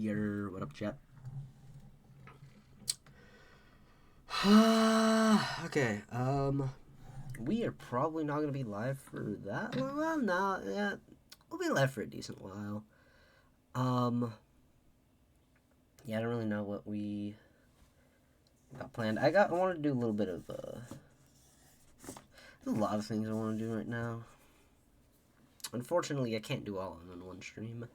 What up, chat? Okay, we are probably not gonna be live for that long. Well, no, yeah, we'll be live for a decent while. Yeah, I don't really know what we got planned. I want to do a little bit of, there's a lot of things I want to do right now. Unfortunately, I can't do all of them in one stream.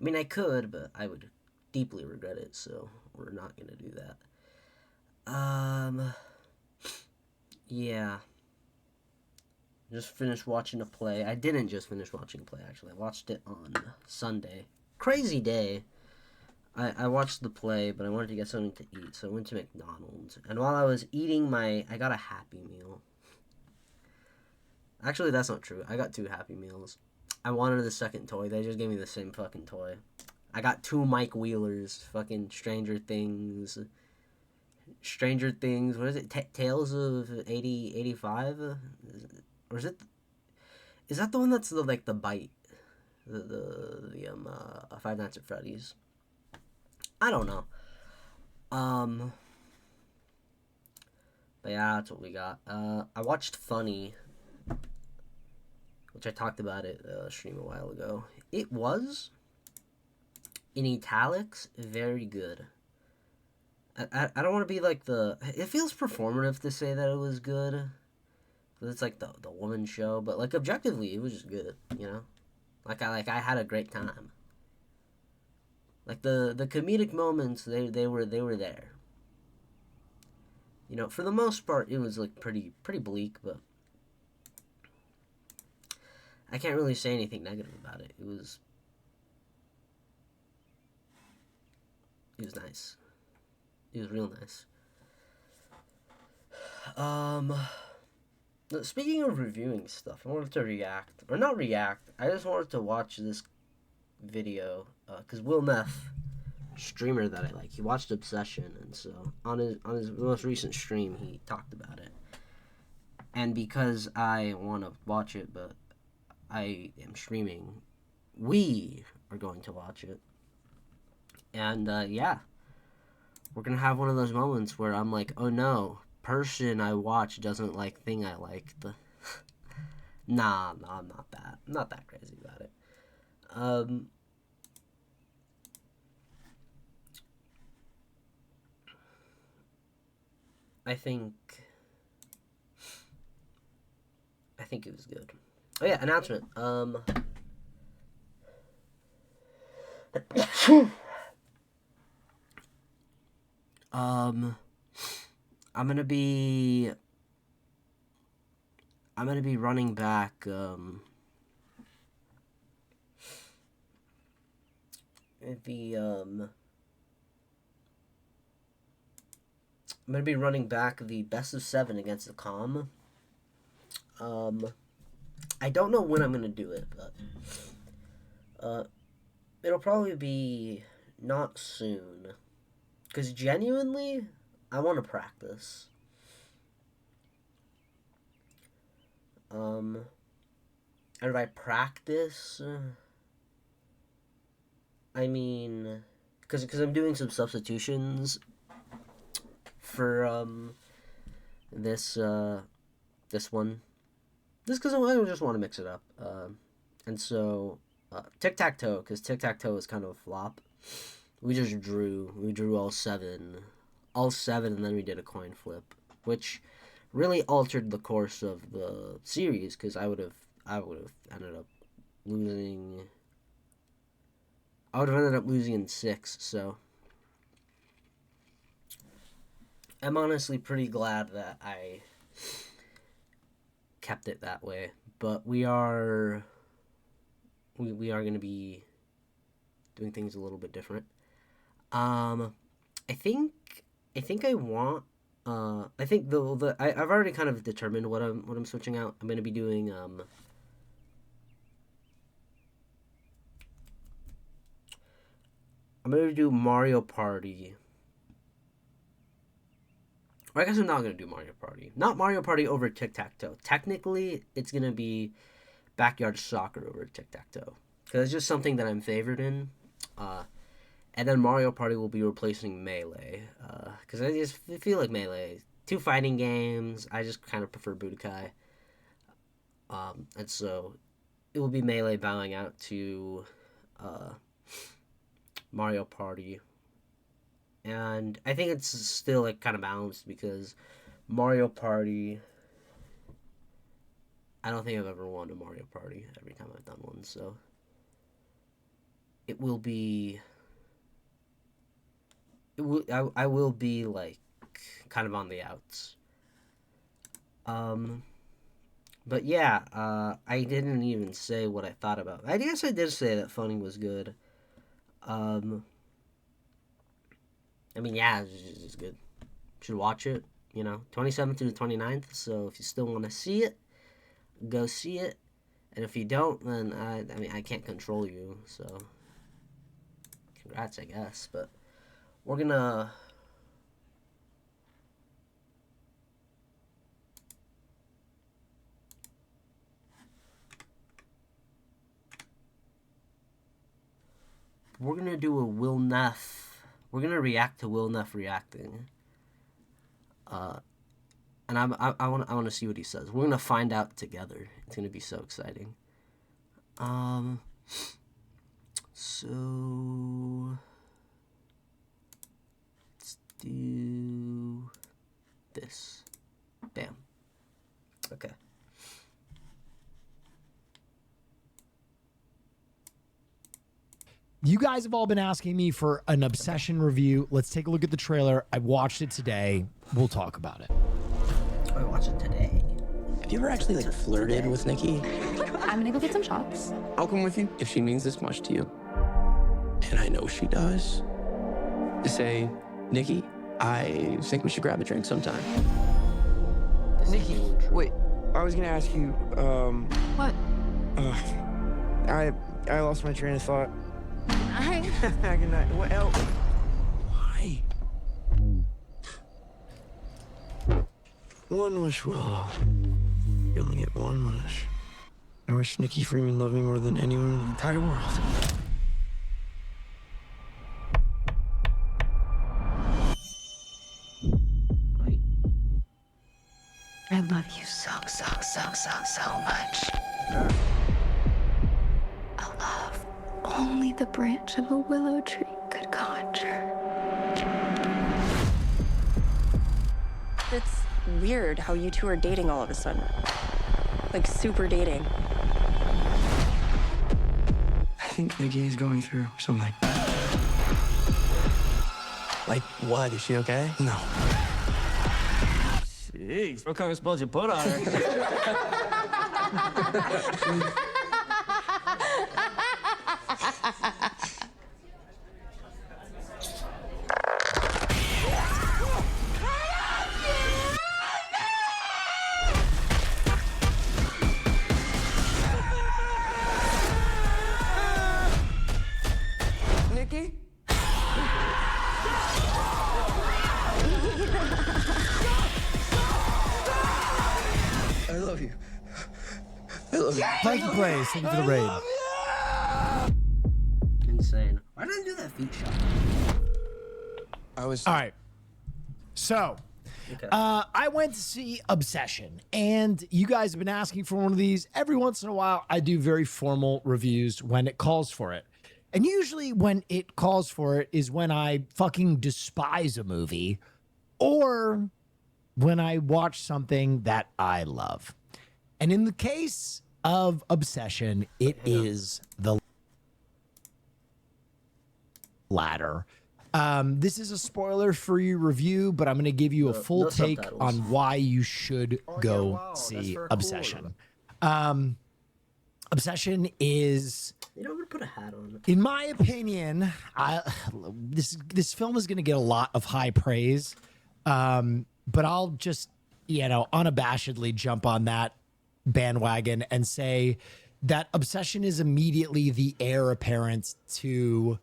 I mean, I could, but I would deeply regret it, so we're not gonna do that. Yeah. Just finished watching a play. I didn't just finish watching a play, actually. I watched it on Sunday. Crazy day. I watched the play, but I wanted to get something to eat, so I went to McDonald's. And while I was eating I got a Happy Meal. Actually, that's not true. I got 2 Happy Meals. I wanted the second toy. They just gave me the same fucking toy. I got 2 Mike Wheelers. Fucking Stranger Things. What is it? Tales of 85? Or is that the one that's the bite? The Five Nights at Freddy's. I don't know. But yeah, that's what we got. I watched Funny, which I talked about it stream a while ago. It was, in italics, very good. I don't want to be like it feels performative to say that it was good. It's like the woman show, but like objectively, it was just good, you know. I had a great time. Like the comedic moments, they were there. You know, for the most part, it was like pretty bleak, but I can't really say anything negative about it. It was nice. It was real nice. Speaking of reviewing stuff, I wanted to react. Or not react, I just wanted to watch this video. Because Will Neff, streamer that I like, he watched Obsession. And so, on his most recent stream, he talked about it. And because I want to watch it, but I am streaming, we are going to watch it. And, yeah. We're going to have one of those moments where I'm like, oh no, person I watch doesn't like thing I liked. Nah, I'm not that. I'm not that crazy about it. I think it was good. Oh yeah, announcement. I'm gonna be running back I'm gonna be running back the best of 7 against the Com. I don't know when I'm gonna do it, but it'll probably be not soon. Because genuinely, I want to practice. And if I practice, I mean, because I'm doing some substitutions for this one. This because I just want to mix it up. And so tic-tac-toe, because tic-tac-toe is kind of a flop. We just drew. We drew all 7, and then we did a coin flip, which really altered the course of the series because I would have ended up losing. I would have ended up losing in 6. So I'm honestly pretty glad that I kept it that way. But we are going to be doing things a little bit different. I think I want. I think I've already kind of determined what I'm switching out. I'm gonna be doing. I'm gonna do Mario Party. Or I guess I'm not gonna do Mario Party. Not Mario Party over tic-tac-toe. Technically, it's gonna be backyard soccer over tic-tac-toe because it's just something that I'm favored in. And then Mario Party will be replacing Melee. Because I just feel like Melee. Two fighting games. I just kind of prefer Budokai. And so it will be Melee bowing out to Mario Party. And I think it's still like kind of balanced because Mario Party, I don't think I've ever won a Mario Party every time I've done one, so it will be I will be like kind of on the outs. But yeah, I didn't even say what I thought about. I guess I did say that Funny was good. I mean, yeah, it's good. Should watch it, 27th through the 29th. So if you still want to see it, go see it. And if you don't, then I mean, I can't control you. So congrats, I guess. But we're gonna do a Will Neff. We're gonna react to Will Neff reacting. And I want to see what he says. We're gonna find out together. It's gonna be so exciting. So let's do this. Bam. Okay. You guys have all been asking me for an Obsession review. Let's take a look at the trailer. I watched it today. We'll talk about it. I watched it today. Have you ever actually like flirted with Nikki? I'm gonna go get some shots. I'll come with you if she means this much to you. And I know she does. To say, Nikki, I think we should grab a drink sometime. Nikki, wait. I was gonna ask you, What? I lost my train of thought. I... Good night. What else? Why? One wish, Willow. You only get one wish. I wish Nikki Freeman loved me more than anyone in the entire world. I love you so much. A love only the branch of a willow tree could conjure. It's weird how you two are dating all of a sudden. Like, super dating. I think Nikki is going through something. Like what? Is she okay? No. Jeez, what kind of spells you put on her? Nikki? I love you. I love you. Thank you, Blaze. Thank you for the raid. Insane. Why did I do that feet shot? I was. All right. So, Okay. I went to see Obsession, and you guys have been asking for one of these. Every once in a while, I do very formal reviews when it calls for it. And usually when it calls for it is when I fucking despise a movie or when I watch something that I love. And in the case of Obsession, it is the latter. This is a spoiler-free review, but I'm going to give you a full no take subtitles. on why you should go wow, see that's very Obsession. Obsession is, I'm gonna put a hat on. in my opinion, this film is going to get a lot of high praise, but I'll just, unabashedly jump on that bandwagon and say that Obsession is immediately the heir apparent to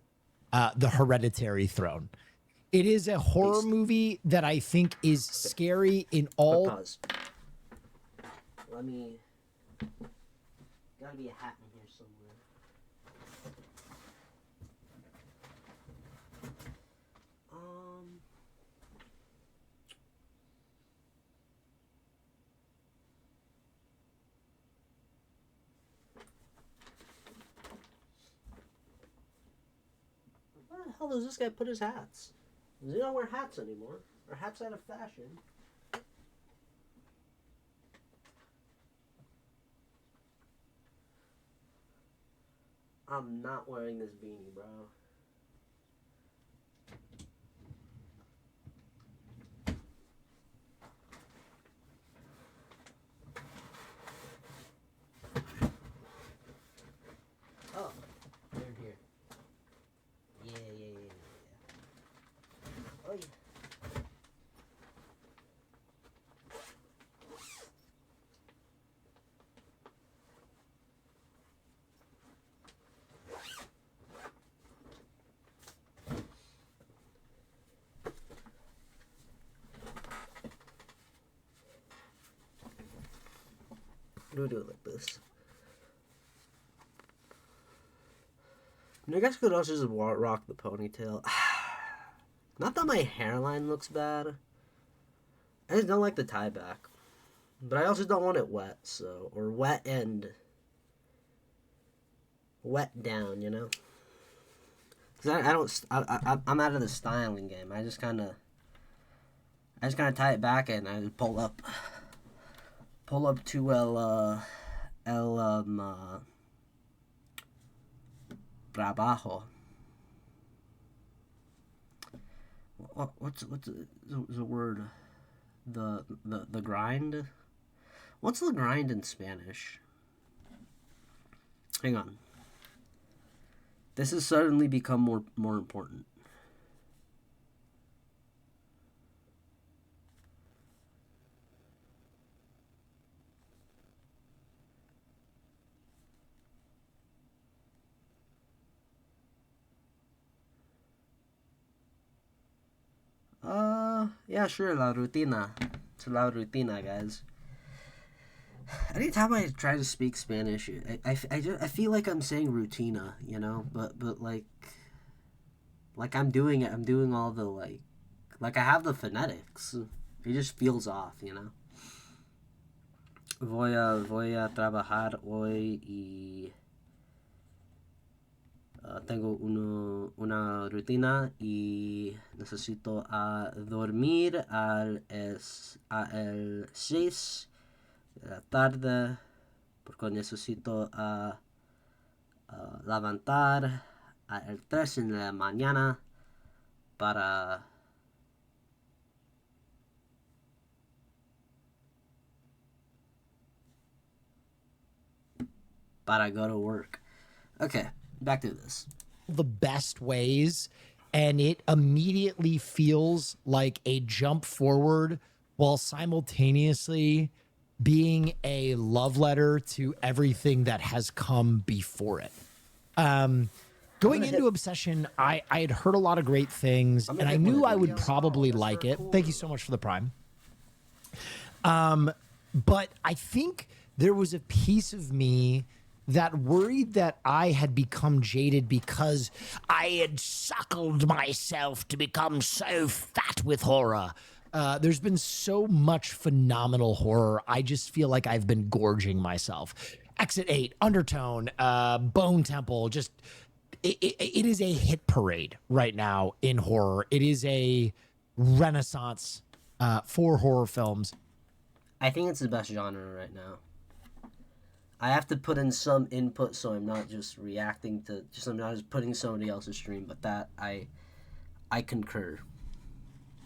the Hereditary throne. It is a horror movie that I think is scary in all. Pause. Let me. Gotta be a hat in here somewhere. hell does this guy put his hats? Does he not wear hats anymore? Are hats out of fashion? I'm not wearing this beanie, bro. Oh, they're here. Yeah. Oh, yeah. Do it like this. I guess I could also just rock the ponytail. Not that my hairline looks bad. I just don't like the tie back. But I also don't want it wet, so... Or wet and... Wet down, you know? Because I'm out of the styling game. I just kind of tie it back and I just pull up to trabajo. What's the word? The grind? What's the grind in Spanish? Hang on. This has suddenly become more important. Yeah, sure, la rutina. It's la rutina, guys. Anytime I try to speak Spanish, I feel like I'm saying rutina, you know, but like I'm doing it. I'm doing all the like I have the phonetics. It just feels off, you know. Voy a trabajar hoy y tengo una rutina y necesito dormir a el 6 de la tarde porque necesito levantar a el 3 en la mañana para go to work. Okay, back to this. The best ways, and it immediately feels like a jump forward while simultaneously being a love letter to everything that has come before it. Going into Obsession, I had heard a lot of great things, and I knew I would probably like it. Thank you so much for the Prime. But I think there was a piece of me that worried that I had become jaded because I had suckled myself to become so fat with horror. There's been so much phenomenal horror. I just feel like I've been gorging myself. Exit 8, Undertone, Bone Temple, just it is a hit parade right now in horror. It is a renaissance for horror films. I think it's the best genre right now. I have to put in some input so I'm not just reacting to I'm not just putting somebody else's stream, but that I concur.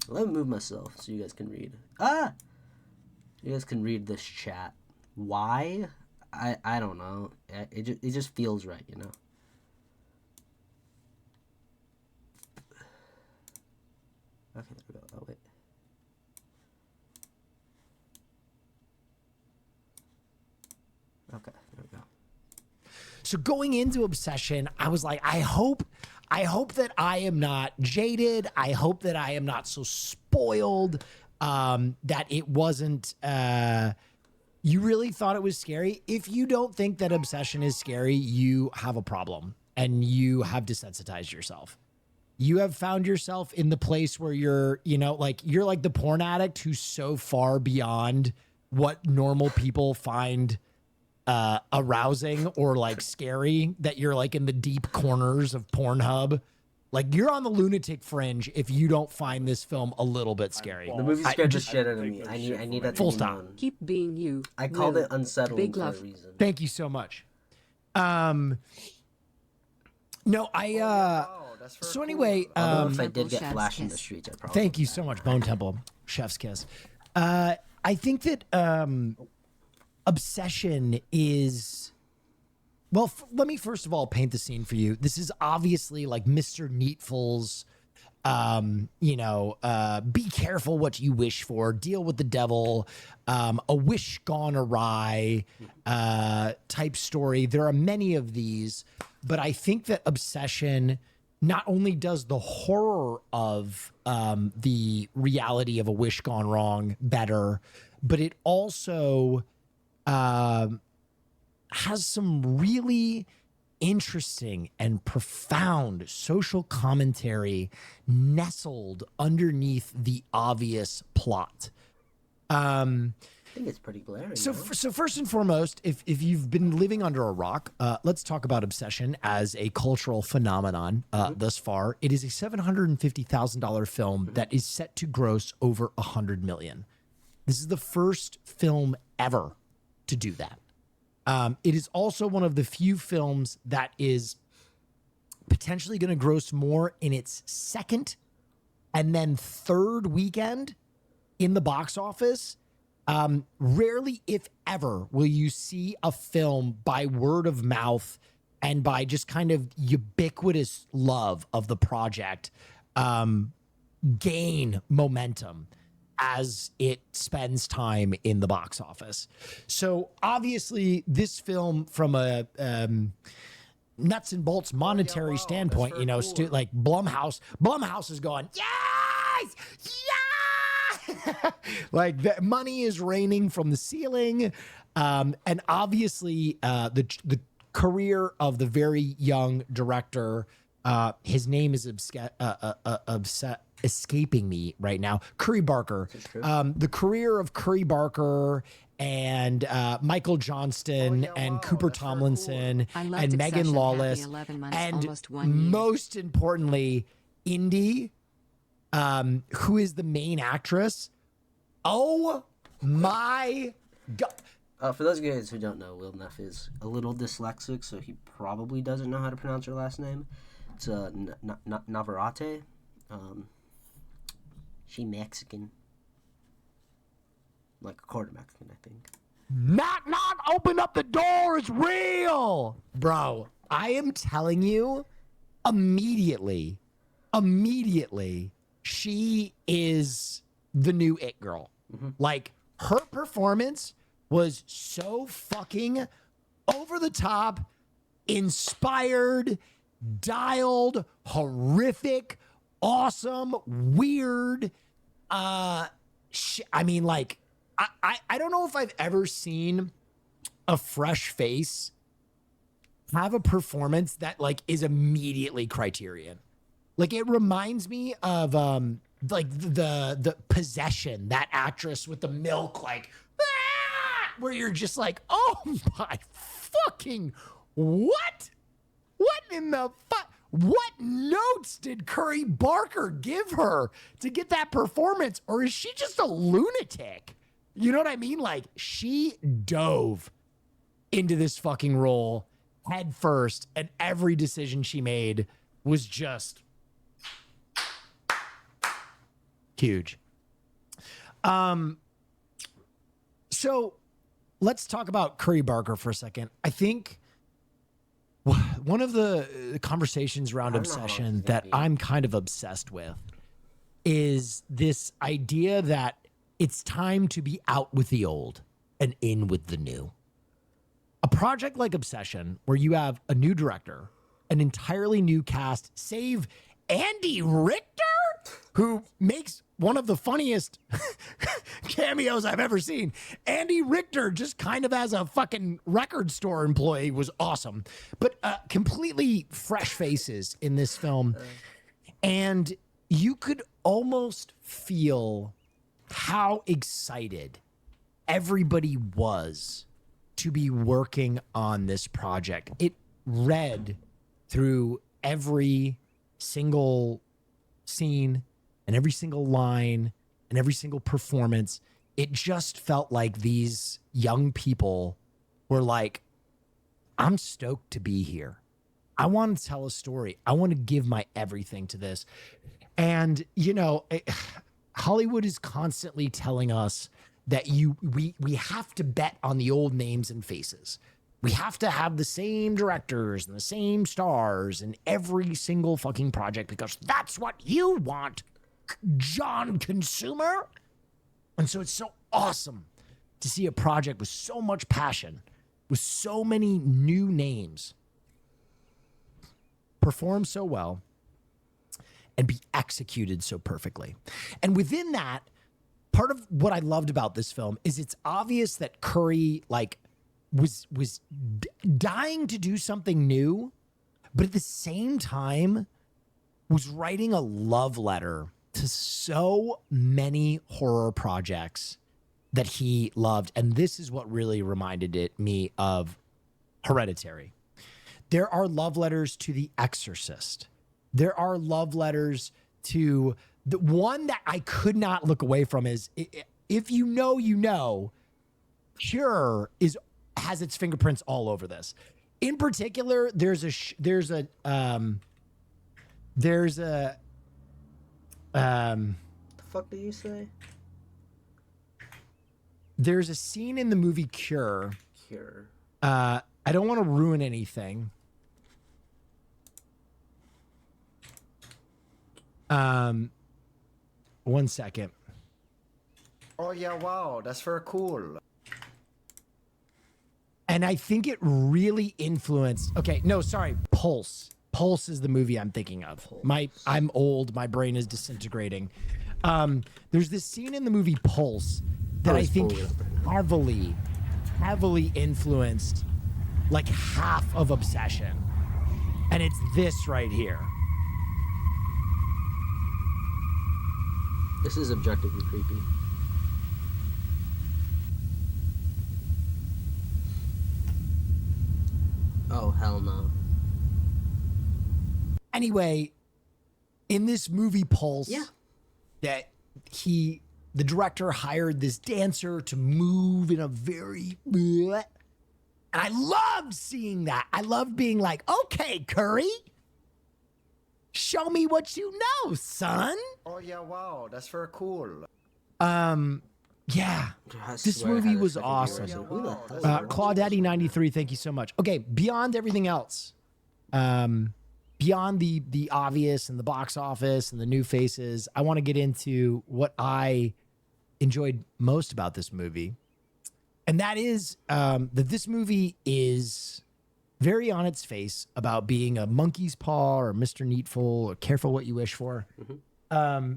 Let me move myself so you guys can read. You guys can read this chat. Why? I don't know. It just feels right, you know. Okay, there we go. Oh wait. Okay, there we go. So going into Obsession, I was like, I hope that I am not jaded. I hope that I am not so spoiled, that it wasn't, you really thought it was scary. If you don't think that Obsession is scary, you have a problem and you have desensitized yourself. You have found yourself in the place where you're like the porn addict who's so far beyond what normal people find arousing or like scary that you're like in the deep corners of Pornhub Like, you're on the lunatic fringe if you don't find this film a little bit scary. The movie scared the shit out of me. I need that to Full be stop. known. Keep being you. I called Will. it unsettling Big for a love. reason. Thank you so much. No, so anyway, Although if I did Temple get Chef's flashed in the kiss. streets, I probably. thank you so much, Bone Temple, Chef's Kiss. I think that Obsession is. Well, let me first of all paint the scene for you. This is obviously like Mr. Neatful's, be careful what you wish for, deal with the devil, a wish gone awry type story. There are many of these, but I think that Obsession not only does the horror of the reality of a wish gone wrong better, but it also has some really interesting and profound social commentary nestled underneath the obvious plot. I think it's pretty glaring. So, no? so first and foremost, if you've been living under a rock, let's talk about Obsession as a cultural phenomenon thus far. It is a $750,000 film that is set to gross over $100 million. This is the first film ever to do that. It is also one of the few films that is potentially going to gross more in its second and then third weekend in the box office. Rarely, if ever, will you see a film by word of mouth and by just kind of ubiquitous love of the project gain momentum as it spends time in the box office. So obviously this film, from a nuts and bolts monetary standpoint, like Blumhouse is going, yes, yeah, like the money is raining from the ceiling. And obviously the career of the very young director, his name is escaping me right now. Curry Barker. The career of Curry Barker and Michael Johnston and Cooper Tomlinson I loved and Megan Obsession. Lawless, Happy 11 months, and almost 1 year. most importantly, Indy, who is the main actress. Oh my God. For those guys who don't know, Will Neff is a little dyslexic, so he probably doesn't know how to pronounce her last name. It's Navarrete. She Mexican. Like a quarter Mexican, I think. Knock, knock, open up the door, it's real. Bro, I am telling you, immediately, she is the new It Girl. Like, her performance was so fucking over the top, inspired, dialed, horrific, awesome, weird. I don't know if I've ever seen a fresh face have a performance that like is immediately Criterion. Like, it reminds me of like the Possession, that actress with the milk, like, where you're just like, oh my fucking what in the fuck. What notes did Curry Barker give her to get that performance? Or is she just a lunatic? You know what I mean? Like, she dove into this fucking role head first, and every decision she made was just huge. So let's talk about Curry Barker for a second. I think one of the conversations around Obsession that I'm kind of obsessed with is this idea that it's time to be out with the old and in with the new. A project like Obsession, where you have a new director, an entirely new cast, save Andy Richter, who makes one of the funniest cameos I've ever seen. Andy Richter, just kind of as a fucking record store employee, was awesome. But completely fresh faces in this film. And you could almost feel how excited everybody was to be working on this project. It read through every single scene and every single line and every single performance, it just felt like these young people were like, I'm stoked to be here. I want to tell a story. I want to give my everything to this. And, you know, Hollywood is constantly telling us that we have to bet on the old names and faces. We have to have the same directors and the same stars in every single fucking project because that's what you want, John Consumer. And so it's so awesome to see a project with so much passion, with so many new names, perform so well and be executed so perfectly. And within that, part of what I loved about this film is it's obvious that Curry was dying to do something new, but at the same time was writing a love letter to so many horror projects that he loved. And this is what really reminded me of Hereditary. There are love letters to The Exorcist. There are love letters to the one that I could not look away from is, if you know, Cure has its fingerprints all over this. In particular, there's a the fuck do you say? There's a scene in the movie Cure. Cure. I don't want to ruin anything. One second. Oh yeah, wow, that's very cool. And I think it really influenced. Okay, no, sorry, Pulse. Pulse is the movie I'm thinking of. I'm old. My brain is disintegrating. There's this scene in the movie Pulse that I think heavily influenced like half of Obsession, and it's this right here. This is objectively creepy. Oh, hell no. Anyway, in this movie Pulse, that the director hired this dancer to move in a very, and I loved seeing that. I loved being like, okay, Curry, show me what you know, son. Oh yeah, wow, that's very cool. Yeah, this movie was awesome. Claudaddy 93, thank you so much. Okay, beyond everything else, beyond the obvious and the box office and the new faces, I want to get into what I enjoyed most about this movie. And that is that this movie is very on its face about being a monkey's paw or Mr. Needful or careful what you wish for. Mm-hmm.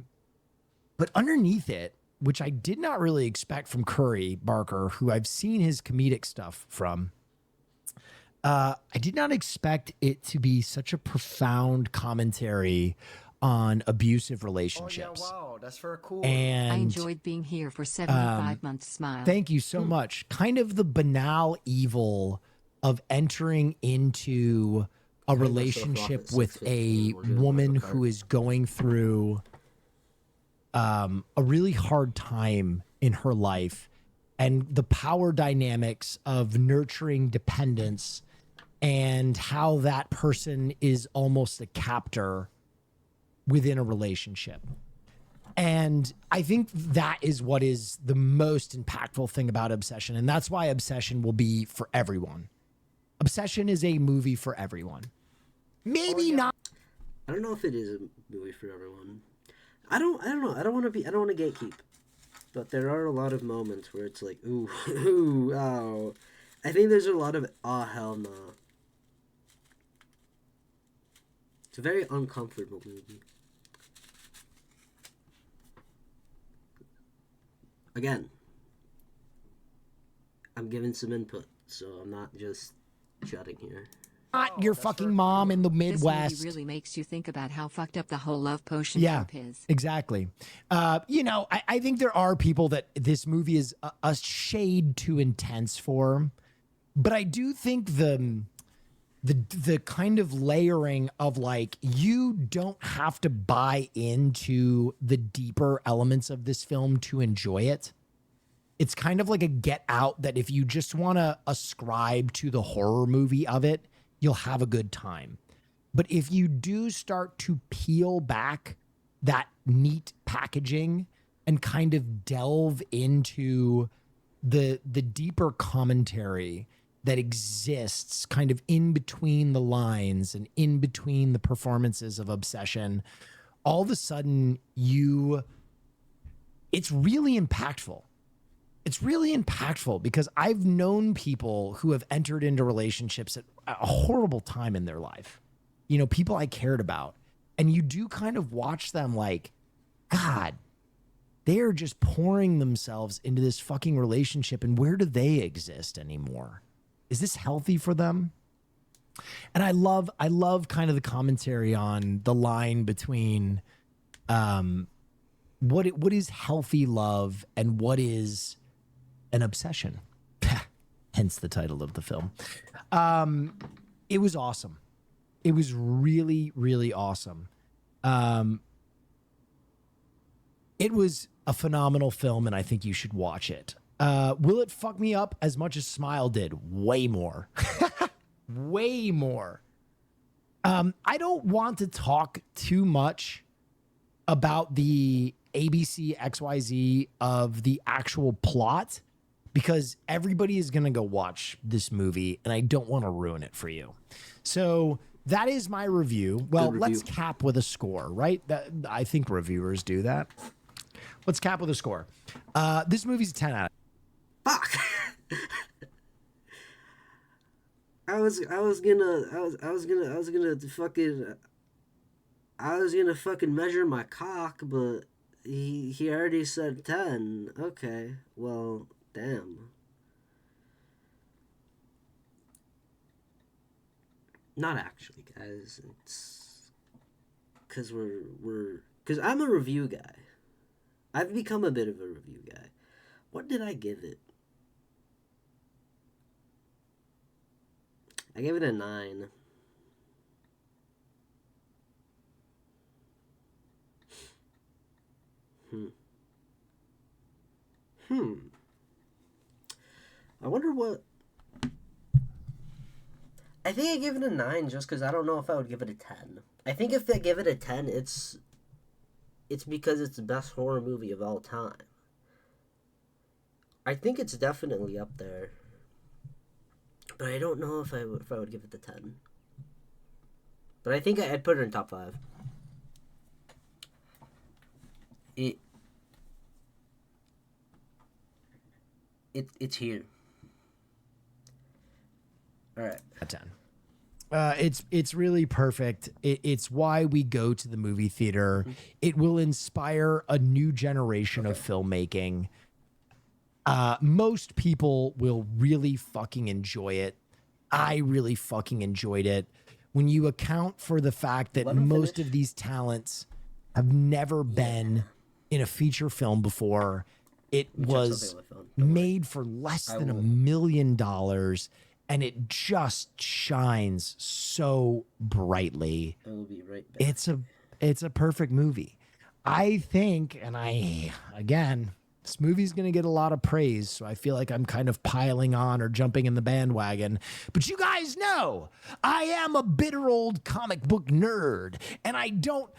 But underneath it, which I did not really expect from Curry Barker, who I've seen his comedic stuff from, I did not expect it to be such a profound commentary on abusive relationships. Oh, yeah, wow, that's very cool. And I enjoyed being here for 75 months. Smile. Thank you so much. Kind of the banal evil of entering into a relationship with a woman who is going through a really hard time in her life, and the power dynamics of nurturing dependence and how that person is almost a captor within a relationship. And I think that is what is the most impactful thing about Obsession. And that's why Obsession will be for everyone. Obsession is a movie for everyone. Maybe not. I don't know if it is a movie for everyone. I don't know. I don't want to gatekeep. But there are a lot of moments where it's like, ooh, ooh, ow. I think there's a lot of, hell no. It's a very uncomfortable movie. Again, I'm giving some input, so I'm not just shutting here. Not your fucking mom in the Midwest. This movie really makes you think about how fucked up the whole love potion trope is. Exactly. I think there are people that this movie is a shade too intense for, but I do think the kind of layering of like, you don't have to buy into the deeper elements of this film to enjoy it. It's kind of like a Get Out that if you just want to ascribe to the horror movie of it, you'll have a good time. But if you do start to peel back that neat packaging and kind of delve into the deeper commentary that exists kind of in between the lines and in between the performances of Obsession, all of a sudden it's really impactful. It's really impactful because I've known people who have entered into relationships at a horrible time in their life. You know, people I cared about. And you do kind of watch them like, God, they are just pouring themselves into this fucking relationship. And where do they exist anymore? Is this healthy for them? And I love kind of the commentary on the line between what is healthy love and what is an obsession. Hence the title of the film. It was awesome. It was really, really awesome. It was a phenomenal film, and I think you should watch it. Will it fuck me up as much as Smile did? Way more. Way more. I don't want to talk too much about the ABC XYZ of the actual plot because everybody is going to go watch this movie, and I don't want to ruin it for you. So that is my review. Well, let's cap with a score, right? I think reviewers do that. Let's cap with a score. This movie's a 10 out of. Fuck. I was gonna fucking measure my cock, but he already said 10. Okay, well, damn. Not actually, guys. It's because because I'm a review guy. I've become a bit of a review guy. What did I give it? I gave it a 9. I wonder what... I think I gave it a 9 just because I don't know if I would give it a 10. I think if I give it a 10, it's because it's the best horror movie of all time. I think it's definitely up there. But I don't know if I would give it the 10. But I think I'd put it in top 5. It's here. All right. A 10. It's really perfect. It's why we go to the movie theater. It will inspire a new generation of filmmaking. Most people will really fucking enjoy it. I really fucking enjoyed it. When you account for the fact that most of these talents have never been in a feature film before, it was made for less than $1 million, and it just shines so brightly. I will be right back. It's a perfect movie. I think, and again, this movie's going to get a lot of praise, so I feel like I'm kind of piling on or jumping in the bandwagon. But you guys know I am a bitter old comic book nerd, and I don't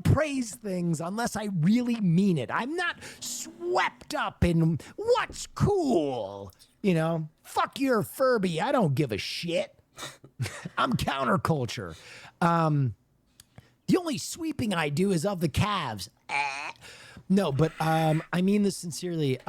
praise things unless I really mean it. I'm not swept up in what's cool. You know, fuck your Furby. I don't give a shit. I'm counterculture. The only sweeping I do is of the calves. No, but I mean this sincerely.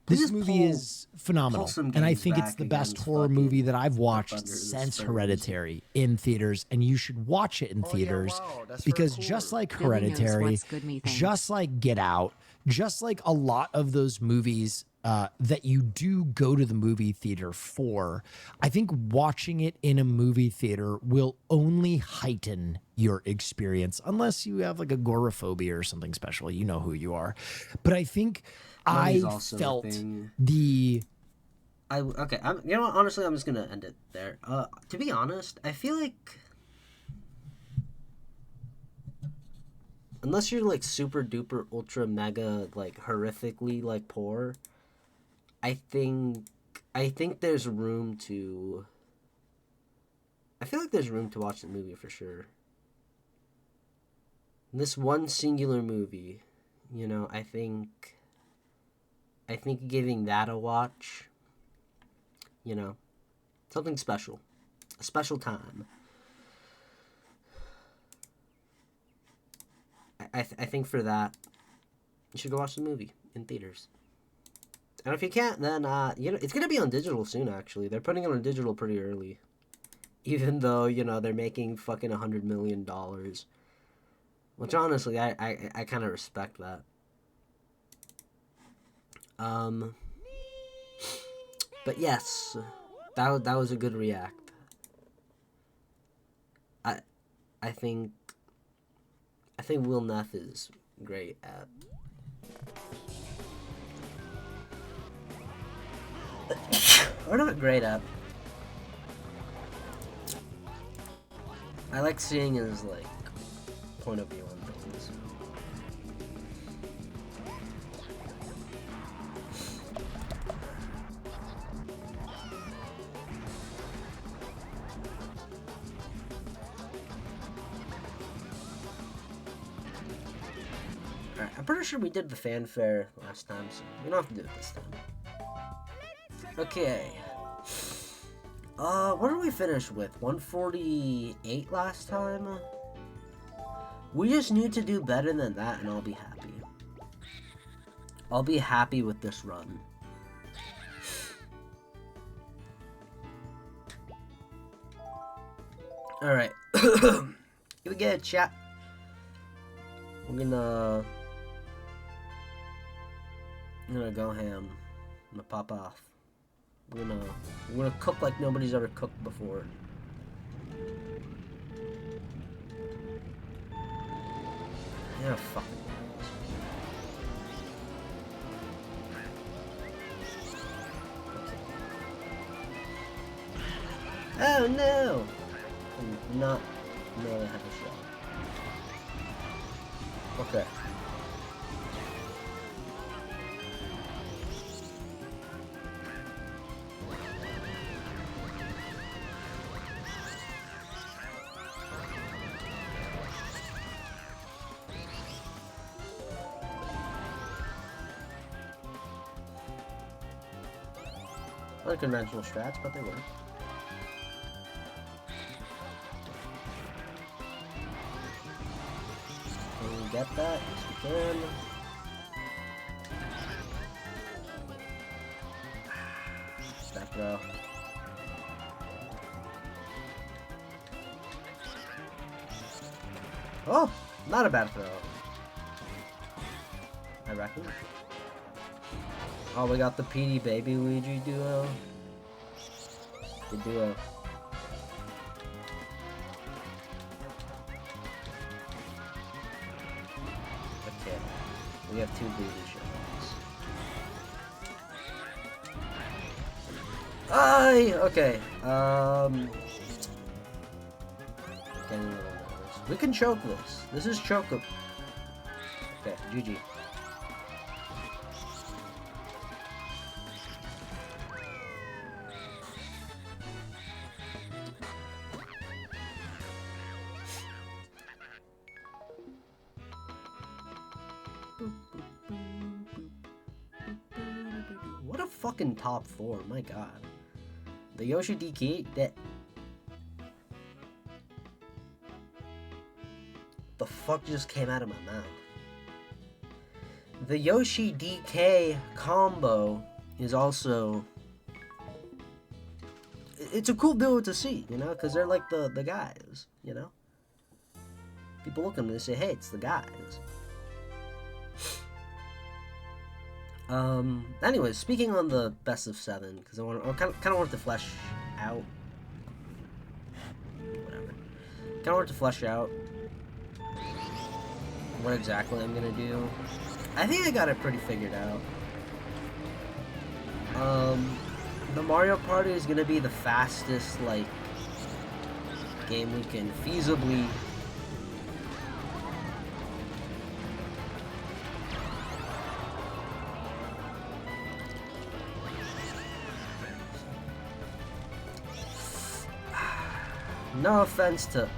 This movie is phenomenal, and I think it's the best horror movie that I've watched since Hereditary in theaters, and you should watch it in theaters because just like Hereditary, just like Get Out, just like a lot of those movies that you do go to the movie theater for, I think watching it in a movie theater will only heighten your experience, unless you have like agoraphobia or something special. You know who you are. But I think I felt the Okay. You know what? Honestly, I'm just gonna end it there. To be honest, I feel like unless you're like super duper ultra mega like horrifically like poor, I think there's room to. I feel like there's room to watch the movie for sure. This one singular movie, you know, I think giving that a watch, you know, something special. A special time. I think for that, you should go watch the movie in theaters. And if you can't, then, you know, it's going to be on digital soon, actually. They're putting it on digital pretty early. Even though, you know, they're making fucking $100 million. Which, honestly, I kind of respect that. But yes, that was a good react. I think Will Neff is great at or not great at. I like seeing his like point of view on things. Alright, I'm pretty sure we did the fanfare last time, so we don't have to do it this time. Okay. What did we finish with? 148 last time? We just need to do better than that and I'll be happy. I'll be happy with this run. Alright. Here we go, chat. I'm gonna go ham. I'm gonna pop off. We're gonna cook like nobody's ever cooked before. Yeah, fucking. Oh no! I'm not. No, I have a shot. Okay. Unconventional strats, but they work. Can we get that? Yes, we can. Back row. Oh, not a bad throw. I reckon. Oh, we got the PD Baby Luigi duo. Good duo. Okay. We have two baby shows. Aye! Okay. Getting a little nervous. We can choke this. This is chokeable. Okay, GG. What a fucking top four, my god. The Yoshi DK, that... The fuck just came out of my mouth? The Yoshi DK combo is also... It's a cool duo to see, you know? Because they're like the guys, you know? People look at them and they say, hey, it's the guys. Anyways, speaking on the best of 7, because I kind of want to flesh out. Whatever. Kind of want to flesh out what exactly I'm gonna do. I think I got it pretty figured out. The Mario Party is gonna be the fastest, like, game we can feasibly. No offense to.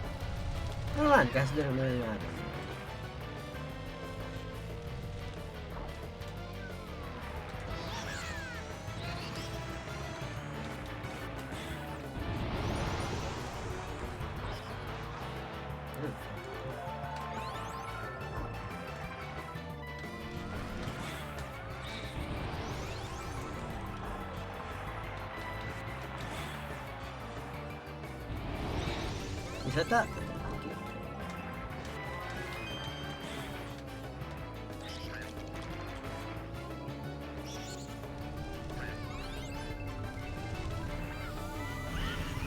Never mind, guys, didn't really matter. You hit that?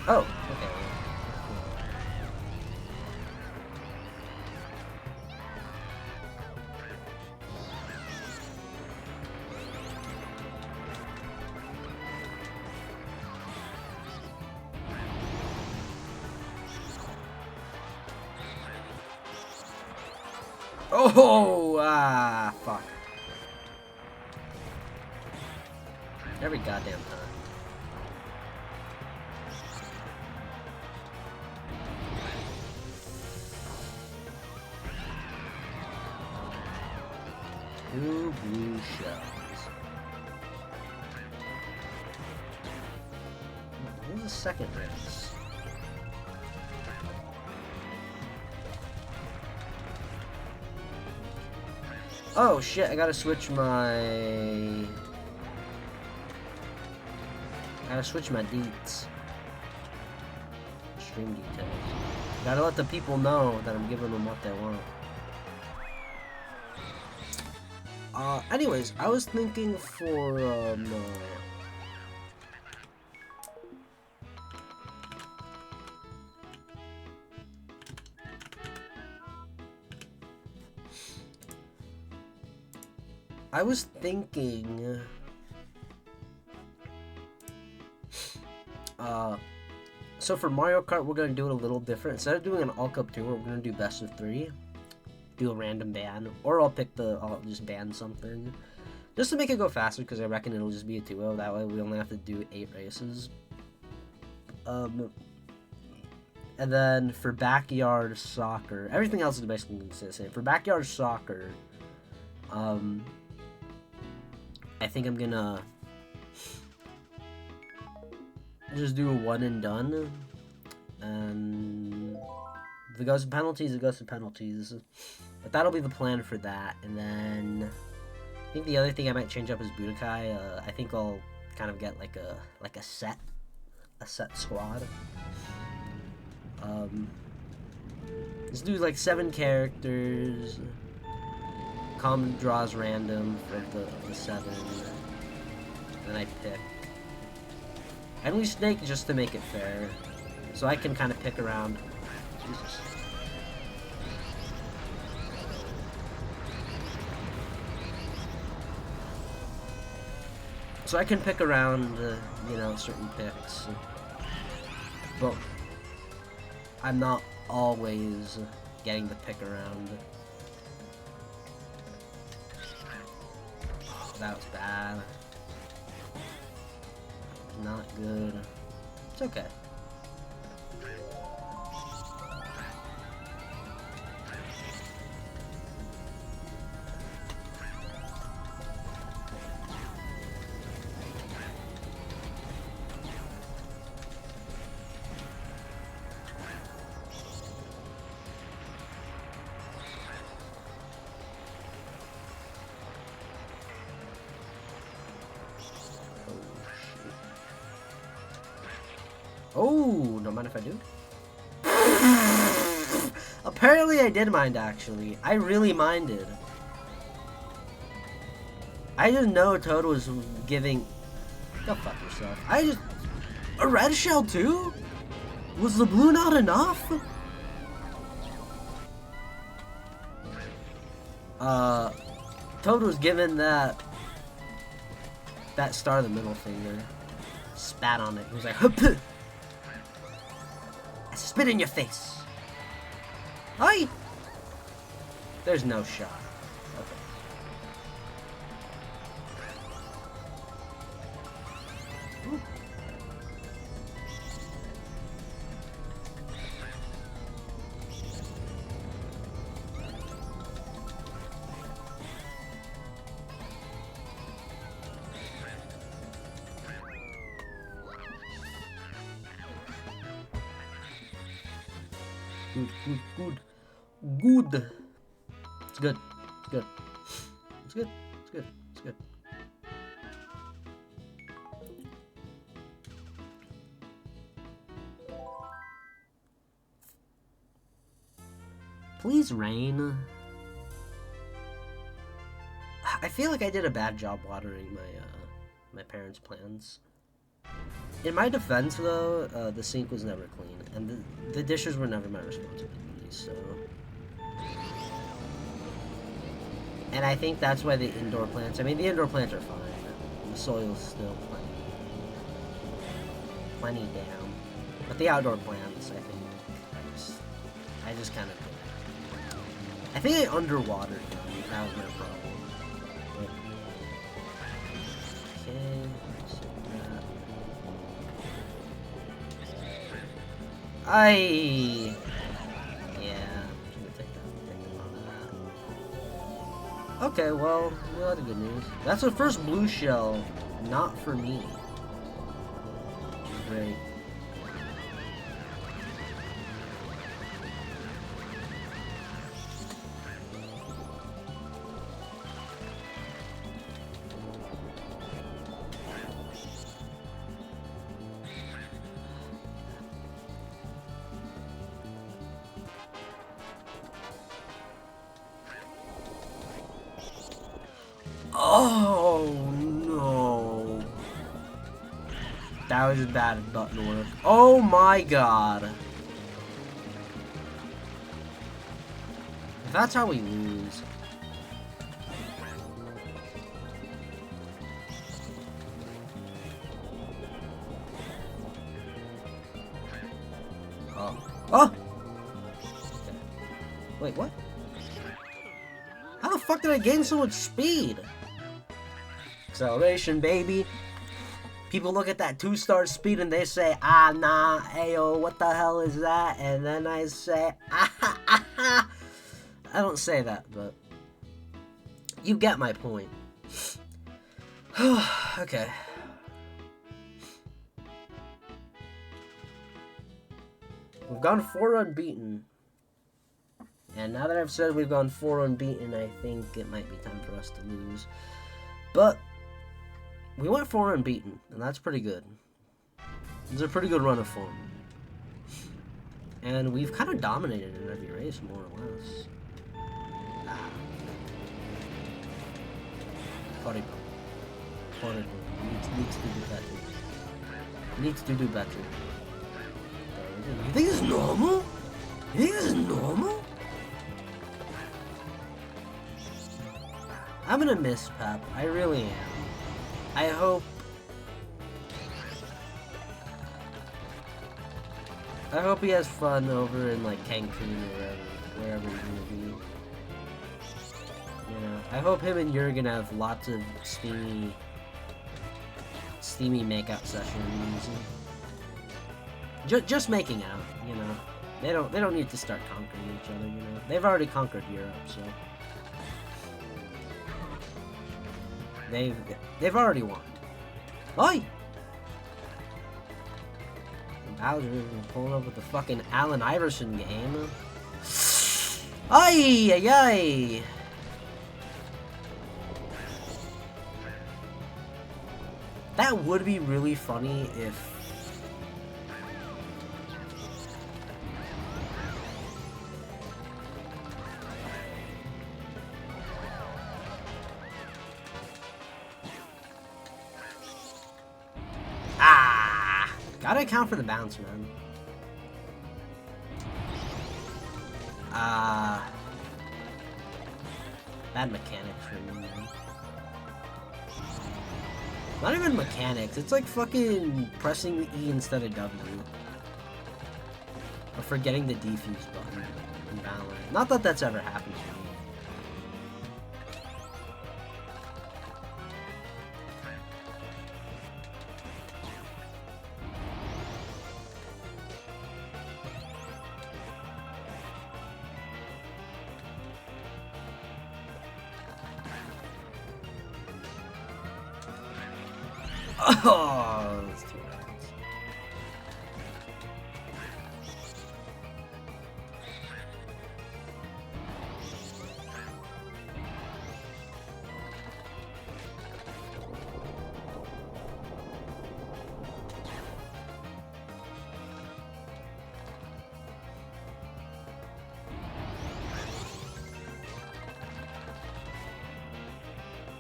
Oh, okay. Oh, fuck. Every goddamn time. Two blue shells. Where's the second race? Oh shit, I gotta switch my deets. Stream details. Gotta let the people know that I'm giving them what they want. Anyways, I was thinking for, I was thinking, so for Mario Kart, we're gonna do it a little different. Instead of doing an all cup tour, we're gonna do best of 3. Do a random ban, or I'll just ban something, just to make it go faster, because I reckon it'll just be a 2-0. That way we only have to do 8 races. And then for backyard soccer, everything else is basically gonna stay the same. For backyard soccer, I think I'm gonna just do a one and done, and if it goes to penalties, it goes to penalties. But that'll be the plan for that. And then I think the other thing I might change up is Budokai. I think I'll kind of get like a set squad. Let's do like 7 characters. Common draws random for the 7. And I pick. And we snake just to make it fair. So I can kind of pick around. Jesus. So I can pick around, you know, certain picks. But I'm not always getting to pick around. That was bad. Not good. It's okay. Oh, don't mind if I do. Apparently I did mind, actually. I really minded. I didn't know Toad was giving... Go fuck yourself. A red shell too? Was the blue not enough? Toad was given that star the middle finger. spat on it. He was like, "Hup-puh! I spit in your face. Hi! There's no shot. Okay. Ooh. Good. It's good. It's good. It's good. It's good. It's good. Please rain. I feel like I did a bad job watering my parents' plants. In my defense, though, the sink was never clean, and the dishes were never my responsibility, so... And I think that's why the indoor plants... I mean, the indoor plants are fine. The soil's still plenty down. But the outdoor plants, I think... I just kind of... I think I underwatered them. That was my problem. But, okay... Yeah, okay, well, a lot of good news. That's the first blue shell, not for me. Great. Oh no. That was bad button work. Oh my god. If that's how we lose. Oh. Oh! Okay. Wait, what? How the fuck did I gain so much speed? Acceleration, baby. People look at that 2-star speed and they say, ah, nah, ayo, what the hell is that? And then I say, ah, ha, ah, ha. I don't say that, but you get my point. Okay. We've gone 4 unbeaten. And now that I've said we've gone 4 unbeaten, I think it might be time for us to lose. But we went 4 unbeaten, and that's pretty good. It's a pretty good run of form. And we've kind of dominated in every race, more or less. Ah. Horrible. Horrible. Needs to do better. Needs to do better. You think this is normal? You think this is normal? I'm gonna miss Pep. I really am. I hope he has fun over in like Cancun or wherever he's gonna be. You know, I hope him and Jurgen have lots of steamy makeout sessions. Just making out, you know. They don't need to start conquering each other, you know. They've already conquered Europe, so they've already won. Oi! Bowser pulling up with the fucking Allen Iverson game. Ay, ay, ay. That would be really funny if... Gotta account for the bounce, man. Bad mechanics for me, man. Not even mechanics. It's like fucking pressing E instead of W. Or forgetting the defuse button in Valorant. Not that that's ever happened to me. Oh, that's too bad.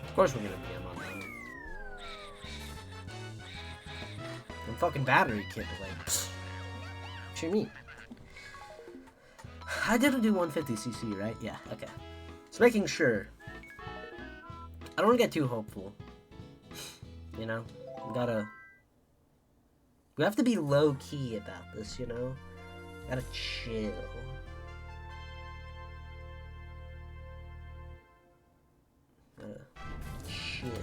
Of course we're gonna be on that. And fucking battery kit, like, pfft. What you mean? I didn't do 150cc, right? Yeah, okay. Just making sure. I don't want to get too hopeful. You know? We have to be low-key about this, you know? Gotta chill. Gotta chill, you know?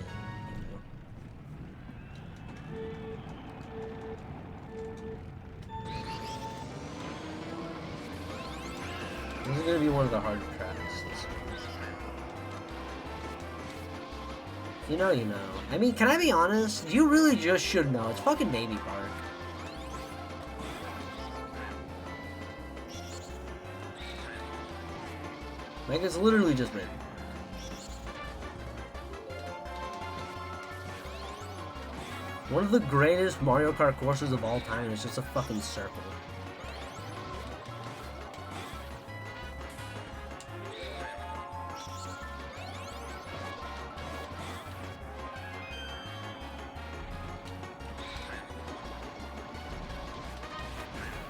This is gonna be one of the harder tracks. You know, you know. I mean, can I be honest? You really just should know. It's fucking Navy Park. Like, it's literally just Navy Park. One of the greatest Mario Kart courses of all time is just a fucking circle.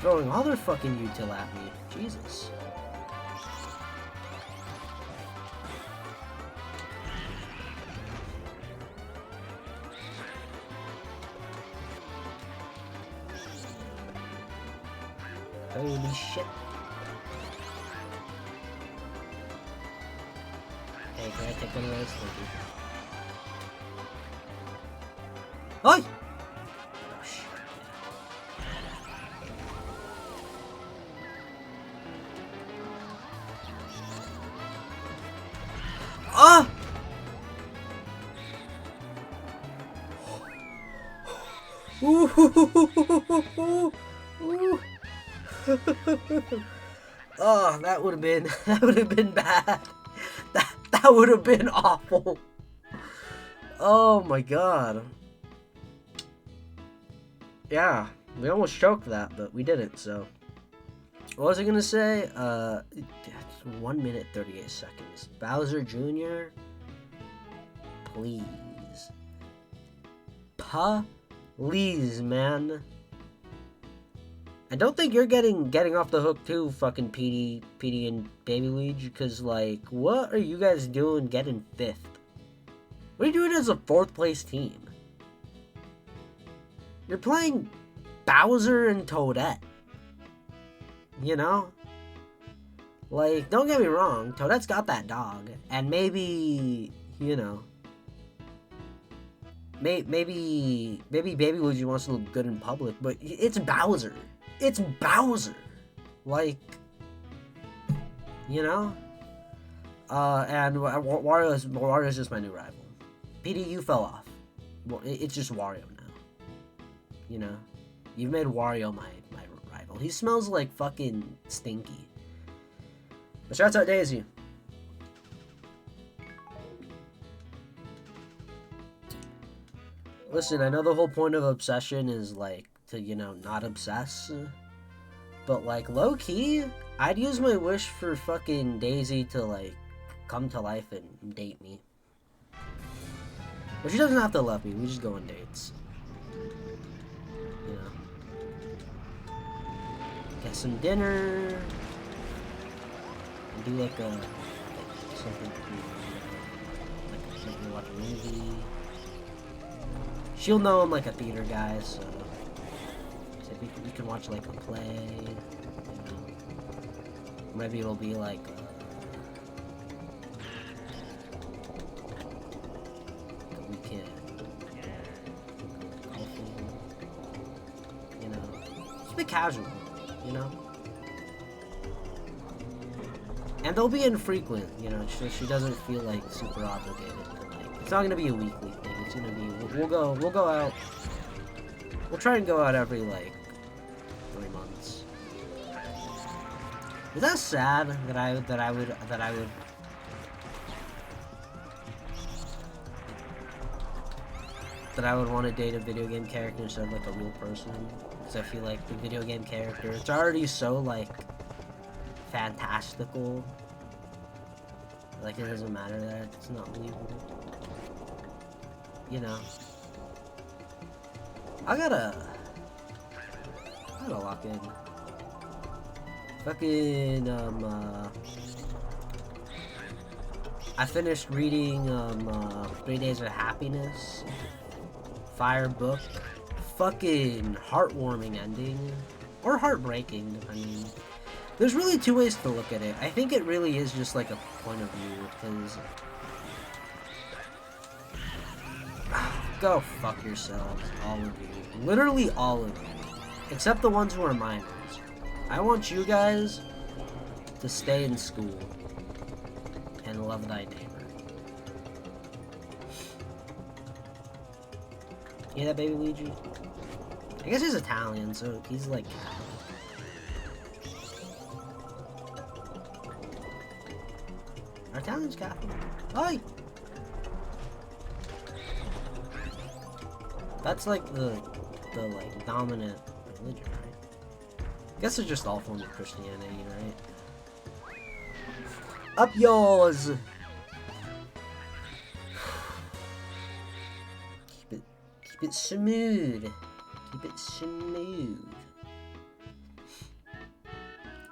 Throwing all their fucking util at me. Jesus. Holy shit. Hey, can I take one of those? Thank you. Oi! Oh, shit. Ah! Ooh. Oh, that would have been bad. That would have been awful. Oh my god. Yeah, we almost choked that, but we didn't, so. What was I gonna say? 1 minute 38 seconds. Bowser Jr. Please. Please, man. I don't think you're getting off the hook too, fucking PD and Baby Luigi, because, like, what are you guys doing getting 5th? What are you doing as a 4th place team? You're playing Bowser and Toadette. You know? Like, don't get me wrong, Toadette's got that dog, and maybe, you know, maybe Baby Luigi wants to look good in public, but it's Bowser. It's Bowser. Like, you know? And Wario is just my new rival. PD, you fell off. Well, it's just Wario now. You know? You've made Wario my rival. He smells like fucking stinky. But shouts out Daisy. Listen, I know the whole point of obsession is, like, to, you know, not obsess. But, like, low-key, I'd use my wish for fucking Daisy to, like, come to life and date me. But she doesn't have to love me, we just go on dates. You know? Get some dinner. And do, like, something, like, watch a movie. she'll know I'm like a theater guy, so we can watch like a play. You know. Maybe it'll be like a weekend. Golfing. You know, just be casual. You know. And they'll be infrequent, you know, so she doesn't feel like super obligated to like. It's not gonna be a weekly thing. It's gonna be we'll go out. We'll try and go out every like 3 months. Is that sad that I would want to date a video game character instead of like a real person? Because I feel like the video game character, it's already so like fantastical. Like it doesn't matter that it's not believable. You know. I gotta lock in. Fucking I finished reading 3 Days of Happiness. Fire book. Fucking heartwarming ending. Or heartbreaking, depending. There's really 2 ways to look at it. I think it really is just like a point of view, because go fuck yourselves, all of you. Literally all of you. Except the ones who are minors. I want you guys to stay in school and love thy neighbor. You hear that, baby Luigi? I guess he's Italian, so he's like Are Italians Catholic? Oi! That's like the like dominant religion, right? I guess they're just all forms of Christianity, right? Up yours! Keep it smooth. Keep it smooth.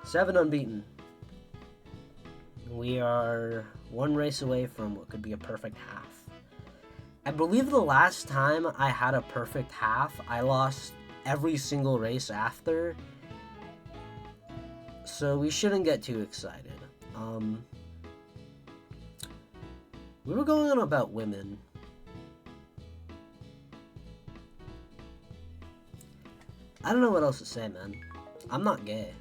7 unbeaten. We are 1 race away from what could be a perfect half. I believe the last time I had a perfect half, I lost every single race after. So we shouldn't get too excited. We were going on about women. I don't know what else to say, man. I'm not gay.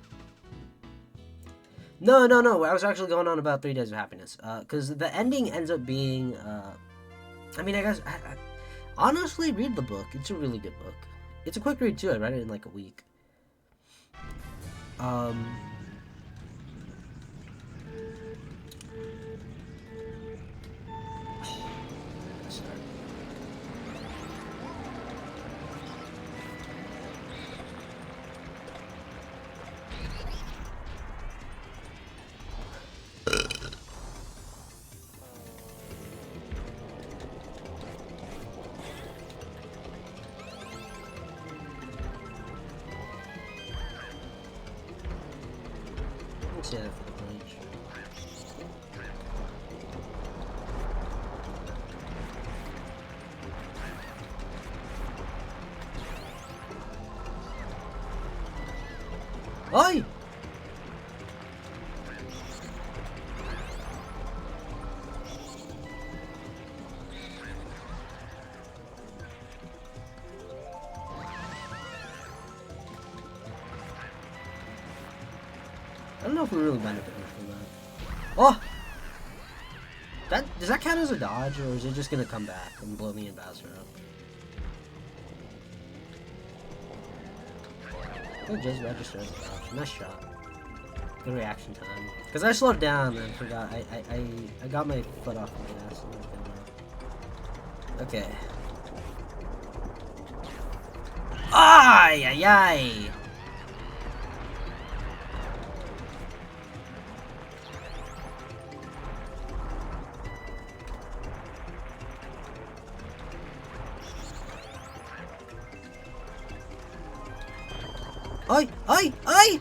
No. I was actually going on about 3 Days of Happiness. Because the ending ends up being, I mean, I guess, honestly, read the book. It's a really good book. It's a quick read, too. I read it in, like, a week. Say that for the bridge. Oi! I don't know if we really benefited from that. Oh! Does that count as a dodge, or is it just gonna come back and blow me and Bowser up? It just registered as a dodge. Nice shot. Good reaction time. Because I slowed down and forgot. I got my foot off the gas. Okay. Ay, ay, ay! Ay!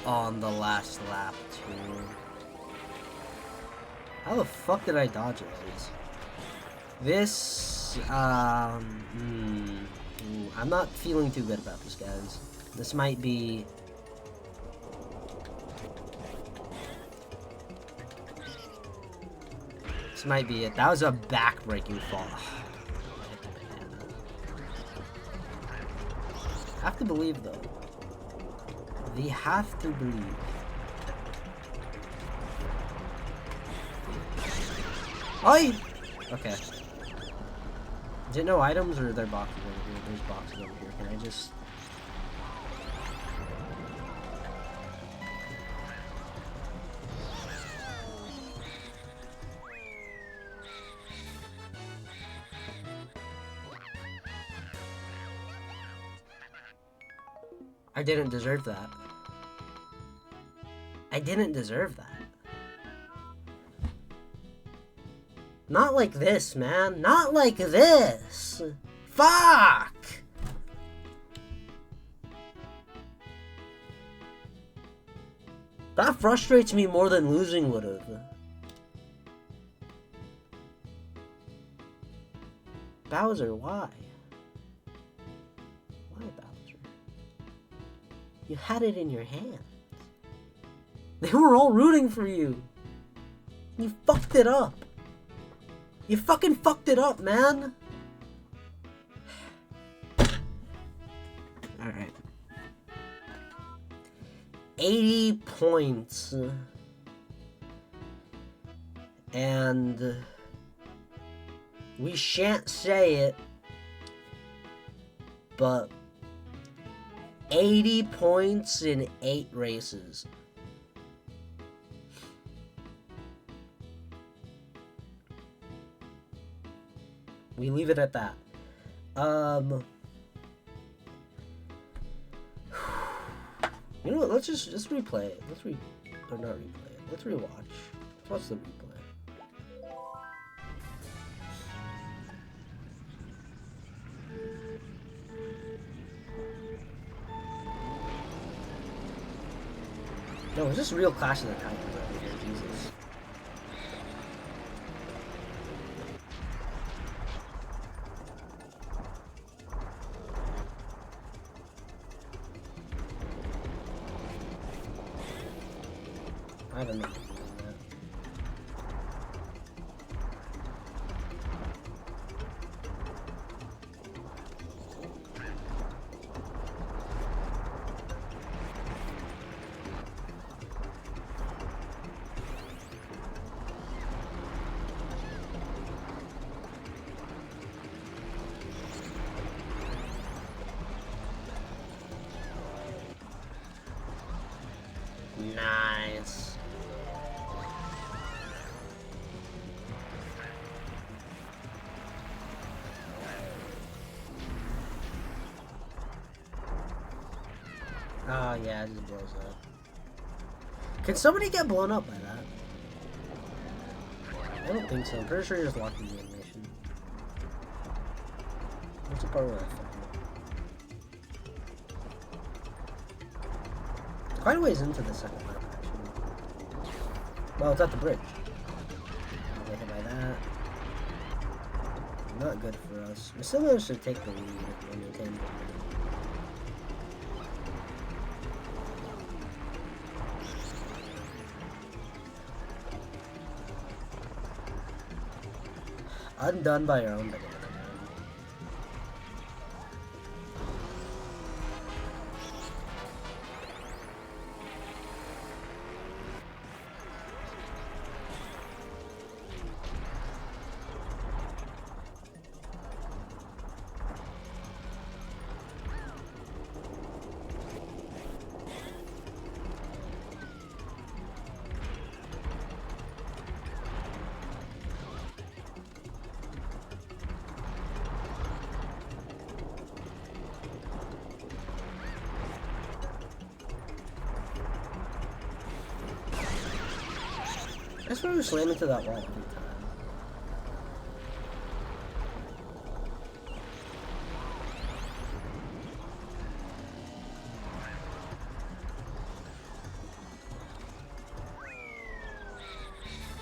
On the last lap, too. How the fuck did I dodge all these? This, I'm not feeling too good about this, guys. This might be... This might be it. That was a back-breaking fall. Have to believe, though. We have to believe. Oi! Okay. Is it no items or are there boxes over here? There's boxes over here. Can I just... I didn't deserve that. I didn't deserve that. Not like this, man. Not like this. Fuck! That frustrates me more than losing would've. Bowser, why? Why, Bowser? You had it in your hands. They were all rooting for you. You fucked it up. You fucking fucked it up, man. Alright. 80 points. And we shan't say it, but 80 points in 8 races. We leave it at that. You know what? Let's replay it. Or not replay it. Let's rewatch. Let's watch the replay. No, it's just real Clash of the Titans over here. Jesus. I don't know. Nice. Oh yeah, it just blows up. Can somebody get blown up by that? I don't think so. I'm pretty sure you're just locking the animation. What's the part where I fucked up? Quite a ways into the second lap, actually. Well, it's at the bridge. I'll get hit by that. Not good for us. We still managed to take the lead when we came. Undone by our own banana. I just want to slam into that wall every time.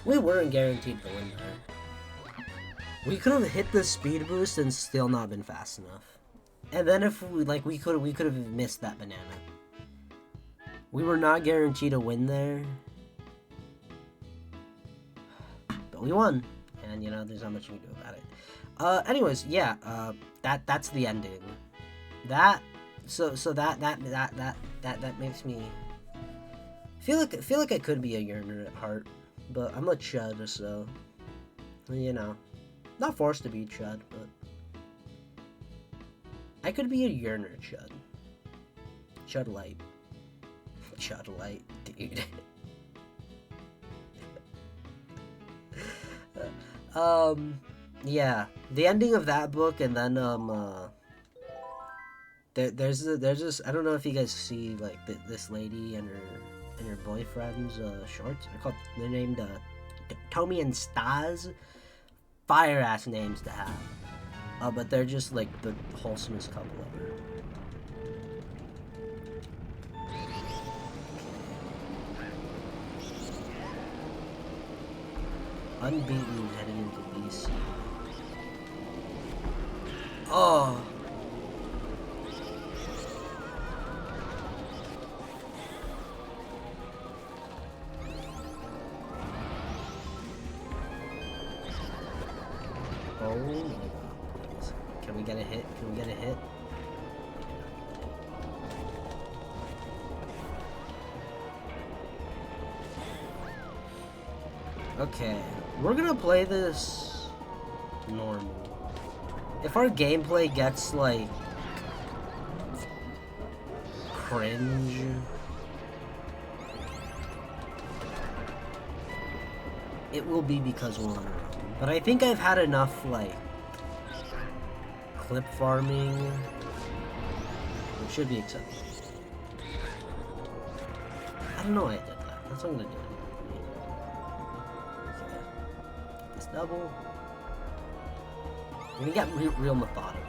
We weren't guaranteed to win there. We could have hit the speed boost and still not been fast enough. And then if we could have missed that banana. We were not guaranteed to win there. But we won. And you know, there's not much you can do about it. Anyways, yeah, that's the ending. That makes me feel like I could be a yearner at heart, but I'm a chud, so you know, not forced to be chud, but I could be a yearner chud. Chud light, dude. Yeah, the ending of that book, and then there's this, I don't know if you guys see like this lady and her boyfriend's shorts. They're named Tommy and Stas. Fire ass names to have. But they're just like the wholesomest couple ever. Unbeaten heading into BC. Oh. Oh my god. Can we get a hit? Can we get a hit? Okay, we're gonna play this normal. If our gameplay gets like cringe, it will be because we're on our own. But I think I've had enough like clip farming. It should be acceptable. I don't know why I did that. That's what I'm gonna do. This double. We're gonna get real methodical.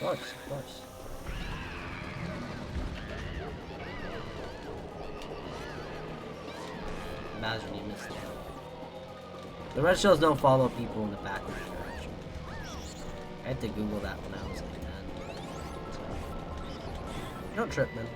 Of course. Imagine you missed it. The red shells don't follow people in the backward direction. I had to Google that when I was like 10. So. Don't trip, man.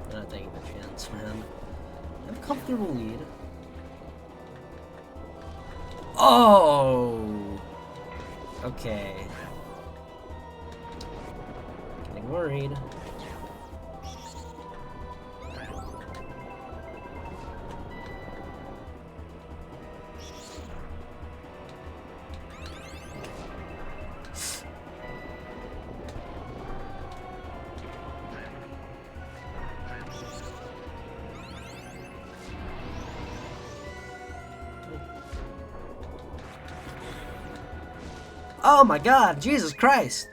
I'm not taking the chance, man. I have a comfortable lead. Oh! Okay. Getting worried. Oh my god, Jesus Christ!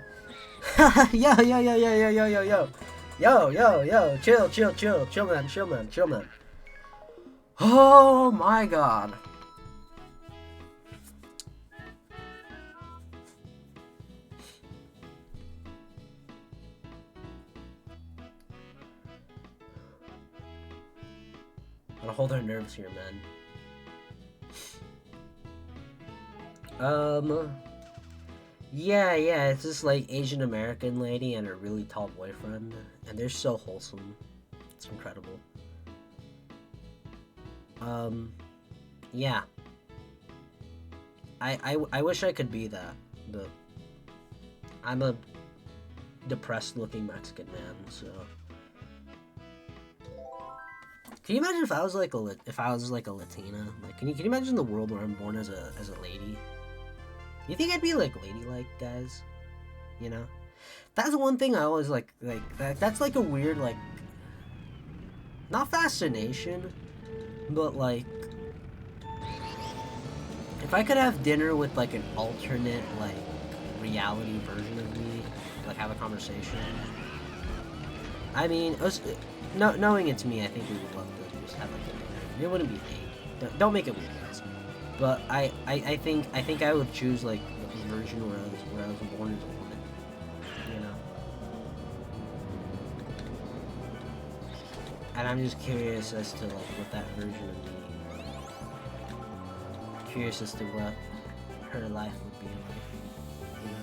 Yo, chill man. Oh my god. Gotta hold our nerves here, man. Yeah, it's this like Asian American lady and her really tall boyfriend, and they're so wholesome. It's incredible. Yeah. I wish I could be that, but I'm a depressed looking Mexican man, so. Can you imagine if I was like a Latina? Like, can you imagine the world where I'm born as a lady? You think I'd be like ladylike, guys? You know, that's the one thing I always like that's like a weird like, not fascination, but like, if I could have dinner with like an alternate like reality version of me, like have a conversation. I mean, knowing it's me, I think we would love to just have like a dinner. It wouldn't be hate. Don't make it weird, guys. But I think I would choose like the version where I was born as a woman. You know. And I'm just curious as to like what that version of me. Curious as to what her life would be like. You know.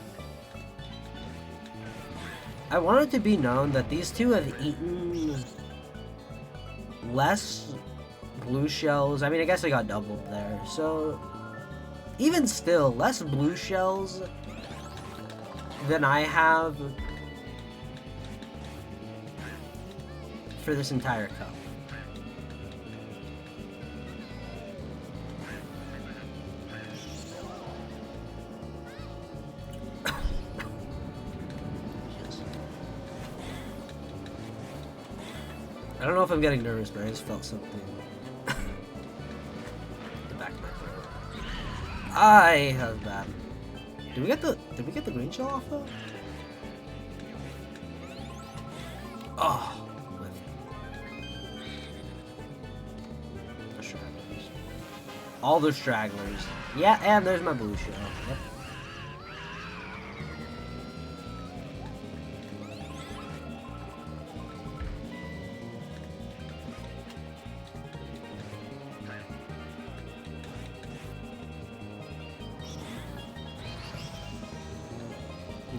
I want it to be known that these two have eaten less blue shells. I mean, I guess I got doubled there. So, even still, less blue shells than I have for this entire cup. I don't know if I'm getting nervous, but I just felt something. The back of my throat. That was bad. Did we get the green shell off though? Oh, the stragglers. All the stragglers. Yeah, and there's my blue shell. Yep.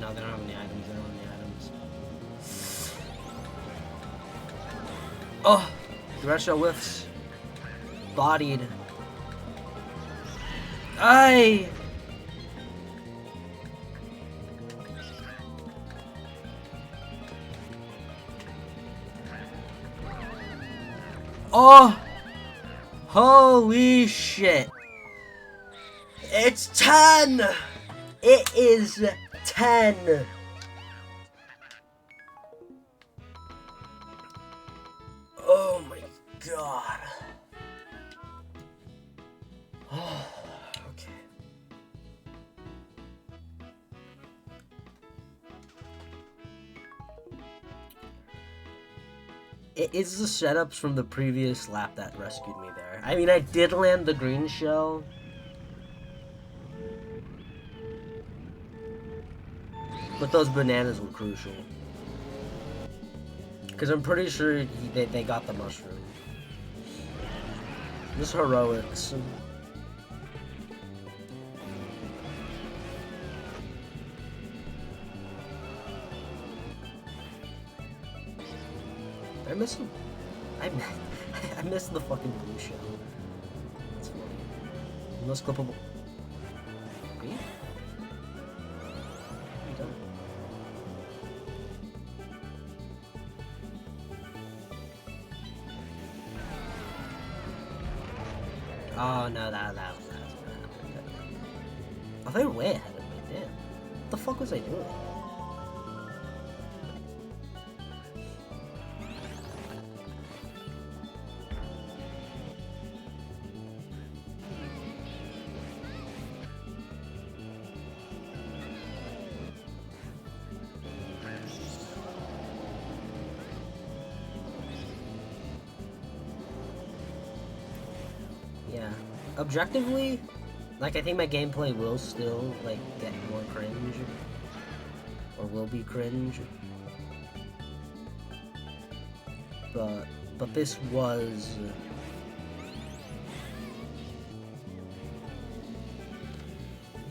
No, they don't have any items. They don't have any items. Oh! The red shell whiffs. Bodied. Aye! Oh! Holy shit! It's 10! It is 10! Oh my god. Oh, okay. It is the setups from the previous lap that rescued me there. I mean, I did land the green shell. But those bananas were crucial. Because I'm pretty sure they got the mushroom. This heroics. I miss him. I miss the fucking blue shell. That's funny. Most clippable. Me? Oh no, that was I thought they were way ahead of me, damn. What the fuck was I doing? Yeah. Objectively, like, I think my gameplay will still, like, get more cringe. Or will be cringe. But this was...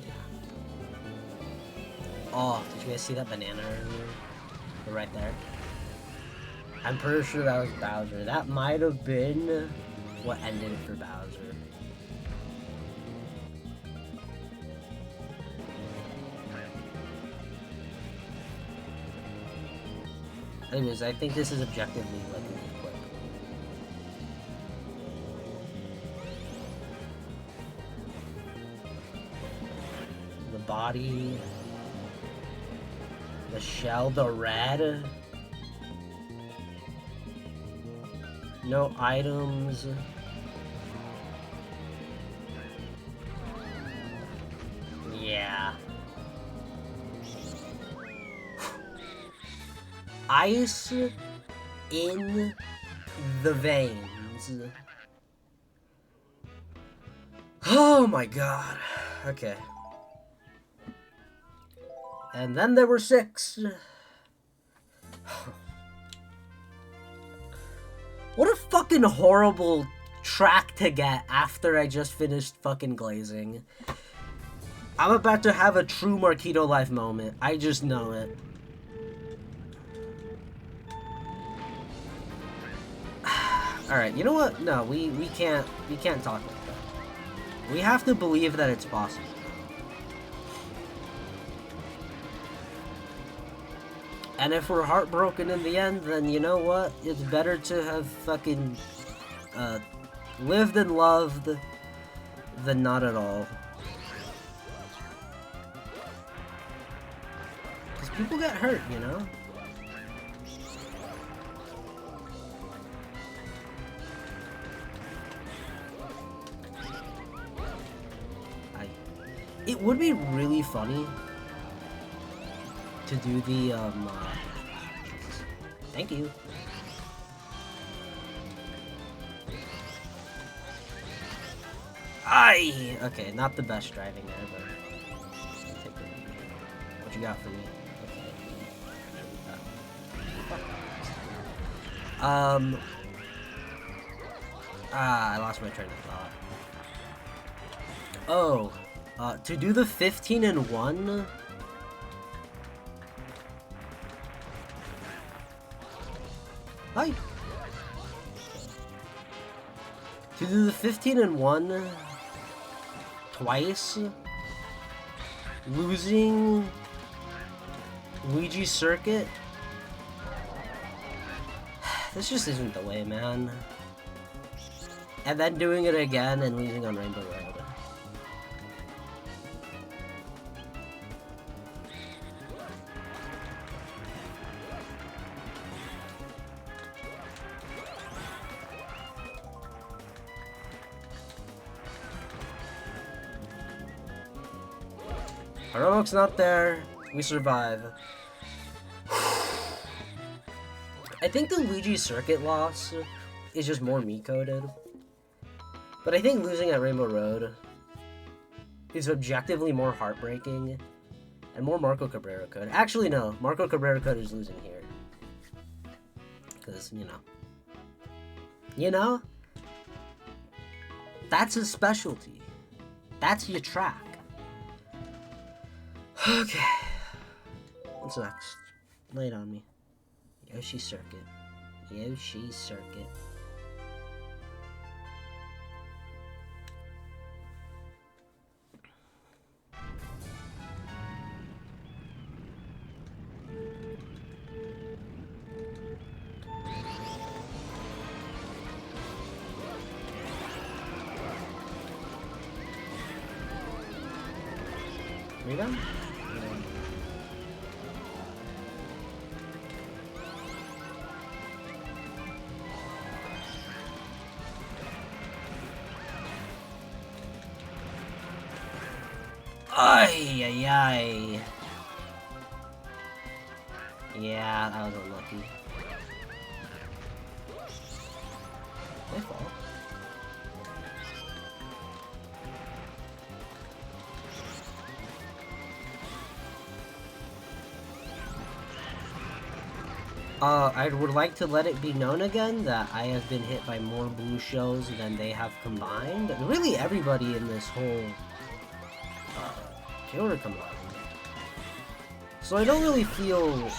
Yeah. Oh, did you guys see that banana earlier? Right there? I'm pretty sure that was Bowser. That might have been what ended it for Bowser. Anyways, I think this is objectively like really quick. The body, the shell, the red. No items. Yeah. Ice in the veins. Oh my god. Okay. And then there were 6. What a fucking horrible track to get after I just finished fucking glazing. I'm about to have a true Marquito life moment. I just know it. Alright, you know what? No, we can't talk like that. We have to believe that it's possible. And if we're heartbroken in the end, then you know what? It's better to have fucking lived and loved than not at all. Because people get hurt, you know? It would be really funny to do the, thank you. Aye! Okay, not the best driving there, but take it. What you got for me? Okay. I lost my train of thought. Oh. To do the 15 and 1? Hi! To do the 15 and 1 twice? Losing Luigi Circuit? This just isn't the way, man. And then doing it again and losing on Rainbow Road. Heroic's not there. We survive. I think the Luigi Circuit loss is just more me-coded. But I think losing at Rainbow Road is objectively more heartbreaking and more Marco Cabrera code. Actually, no. Marco Cabrera code is losing here. Because, you know. You know? That's his specialty. That's your track. Okay. What's next? Lay it on me. Yoshi Circuit. Yoshi Circuit. Rebound? Ay, ay, ay. Yeah, that was unlucky. My fault. I would like to let it be known again that I have been hit by more blue shells than they have combined. Really, everybody in this whole Killer combined. So I don't really feel.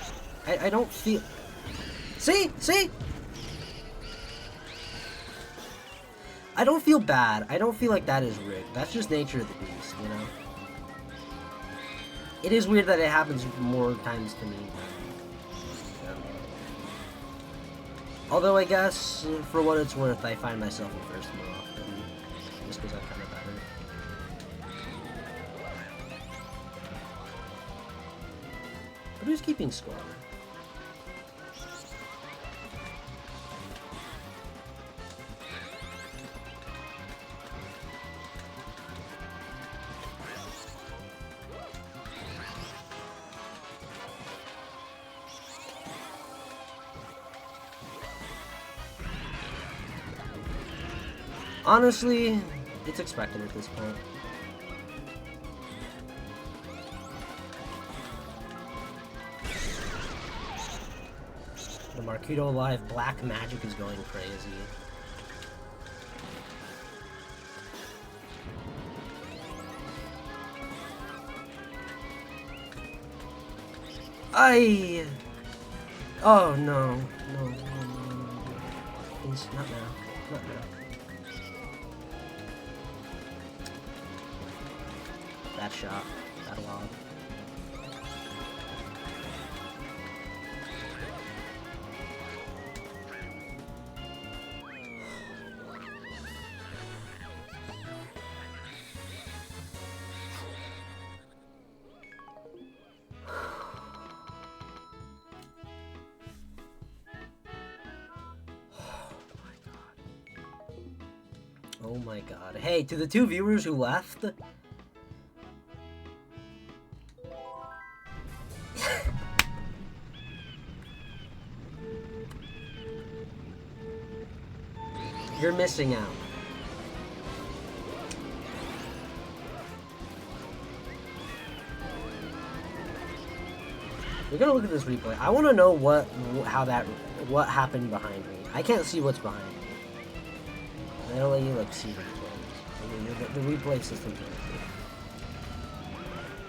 I don't feel. See? I don't feel bad. I don't feel like that is rigged. That's just nature of the beast, you know? It is weird that it happens more times to me. Although I guess, for what it's worth, I find myself in first more often, just because I'm kind of better. But who's keeping score? Honestly, it's expected at this point. The Marquito Live Black Magic is going crazy. Oh no. No. Please, not now. Not now. Bad shot. Bad lob. Oh my god. Hey, to the 2 viewers who left, you're missing out. We're gonna look at this replay. I want to know what happened behind me. I can't see what's behind me. They don't let you like see replays. The replay system can't.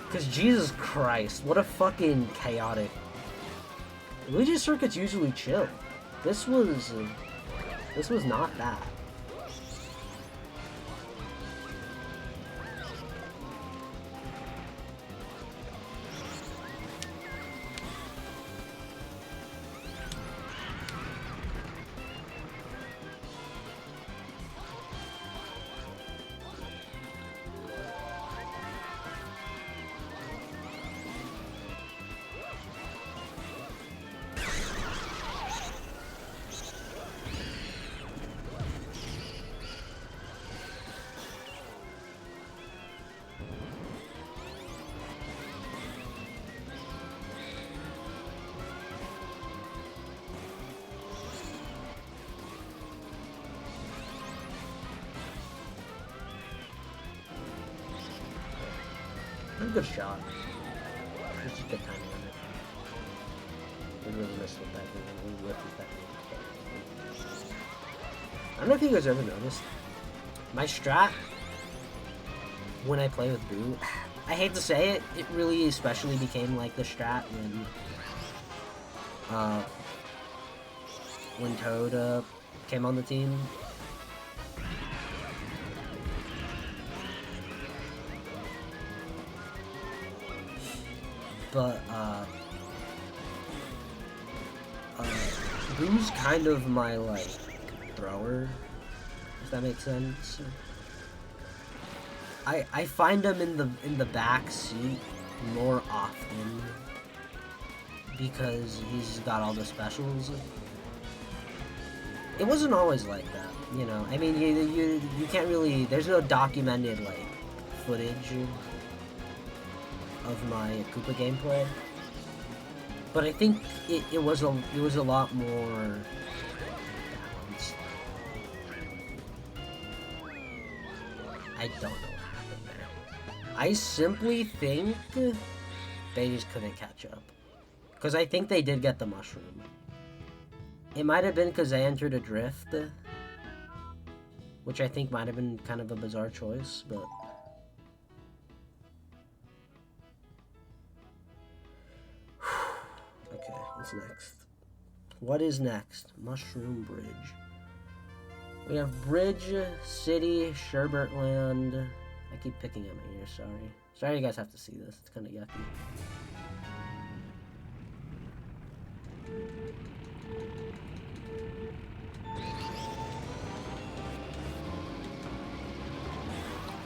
Because Jesus Christ, what a fucking chaotic. Luigi Circuit's usually chill. This was not that. Good shot. Just a good timing on it. We really missed with that game. We whipped with that game. I don't know if you guys ever noticed. My strat, when I play with Boo, I hate to say it, it really especially became like the strat when Toad came on the team. But, Boo's kind of my, like, thrower, if that makes sense. I find him in the back seat more often because he's got all the specials. It wasn't always like that, you know. I mean, you can't really, there's no documented, like, footage of my Koopa gameplay, but I think it was a lot more balanced. I don't know what happened there. I simply think they just couldn't catch up, because I think they did get the mushroom. It might have been because they entered a drift, which I think might have been kind of a bizarre choice, but okay, what's next? What is next? Mushroom Bridge. We have Bridge, City, Sherbertland. I keep picking at my ears, sorry. Sorry you guys have to see this. It's kind of yucky.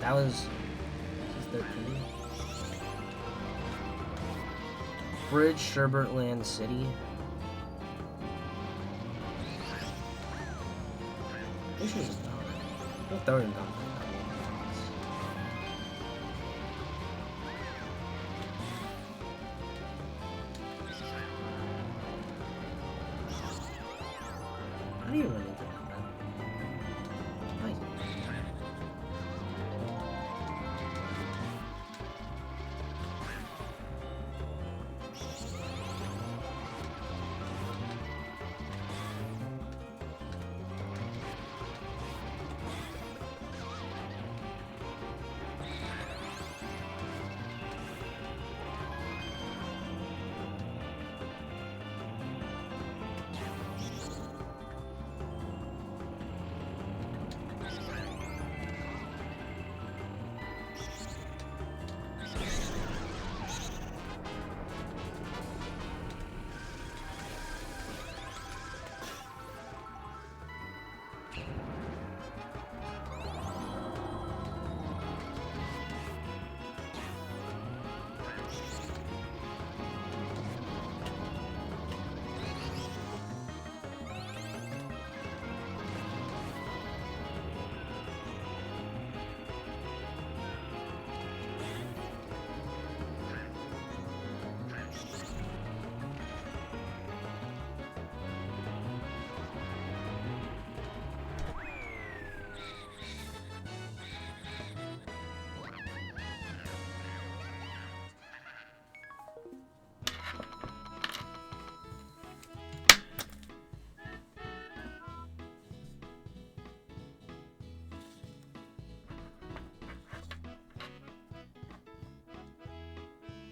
That was 13. Bridge, Sherbertland City. This is done. We'll throw it in done. How do you run into that, man? Nice.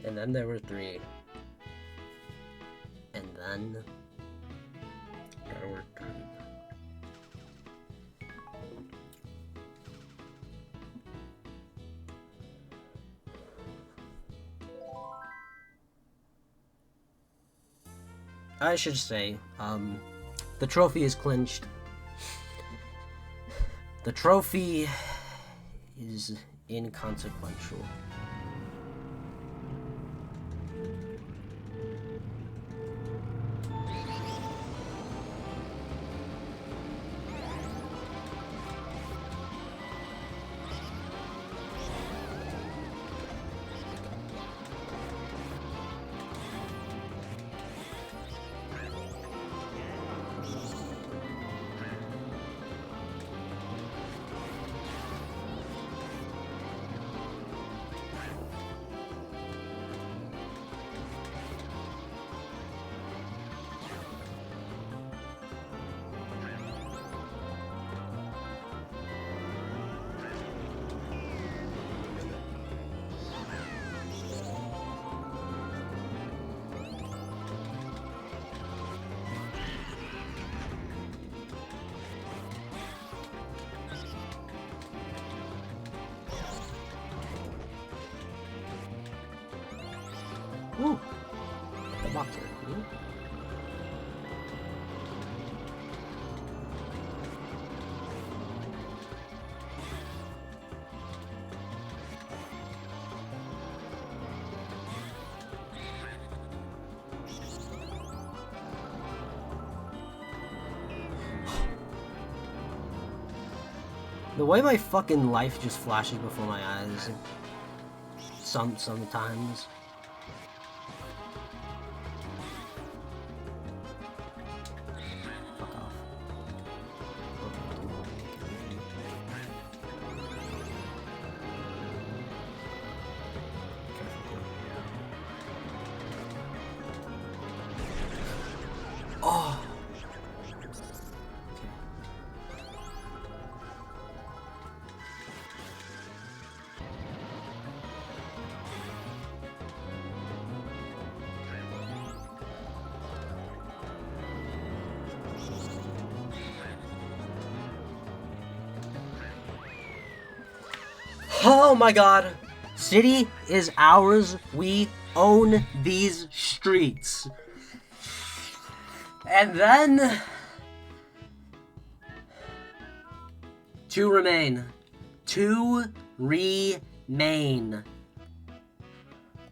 And then there were 3. And then there were 3. I should say, the trophy is clinched. The trophy is inconsequential. Ooh, the boxer. The way my fucking life just flashes before my eyes. Sometimes. Fuck off. Oh. Oh my god. City is ours. We own these streets. And then 2 remain. 2 Remain.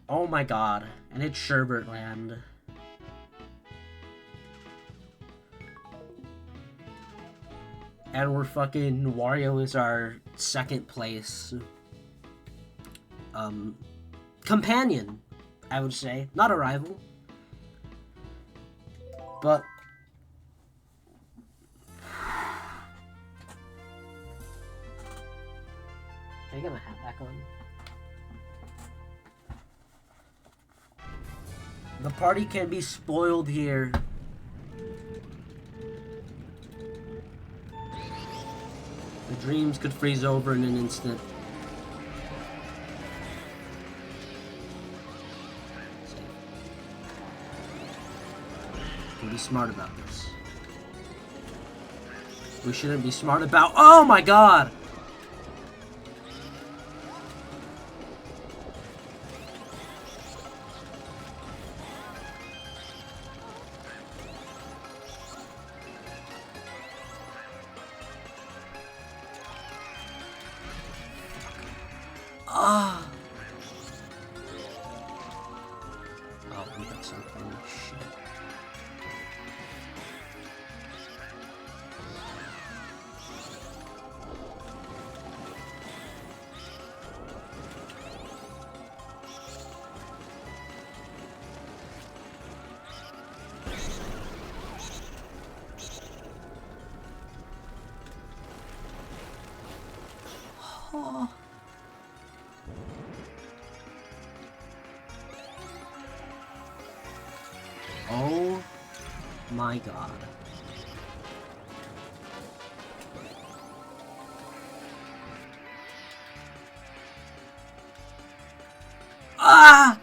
Oh my god. And it's Sherbert Land. And we're fucking... Wario is our second place. Companion, I would say. Not a rival. But... Can I get my hat back on? The party can be spoiled here. The dreams could freeze over in an instant. We can be smart about this. We shouldn't be smart about... Oh my god! Ah! Oh, we got something. Shit. Oh. Oh my god. Ah!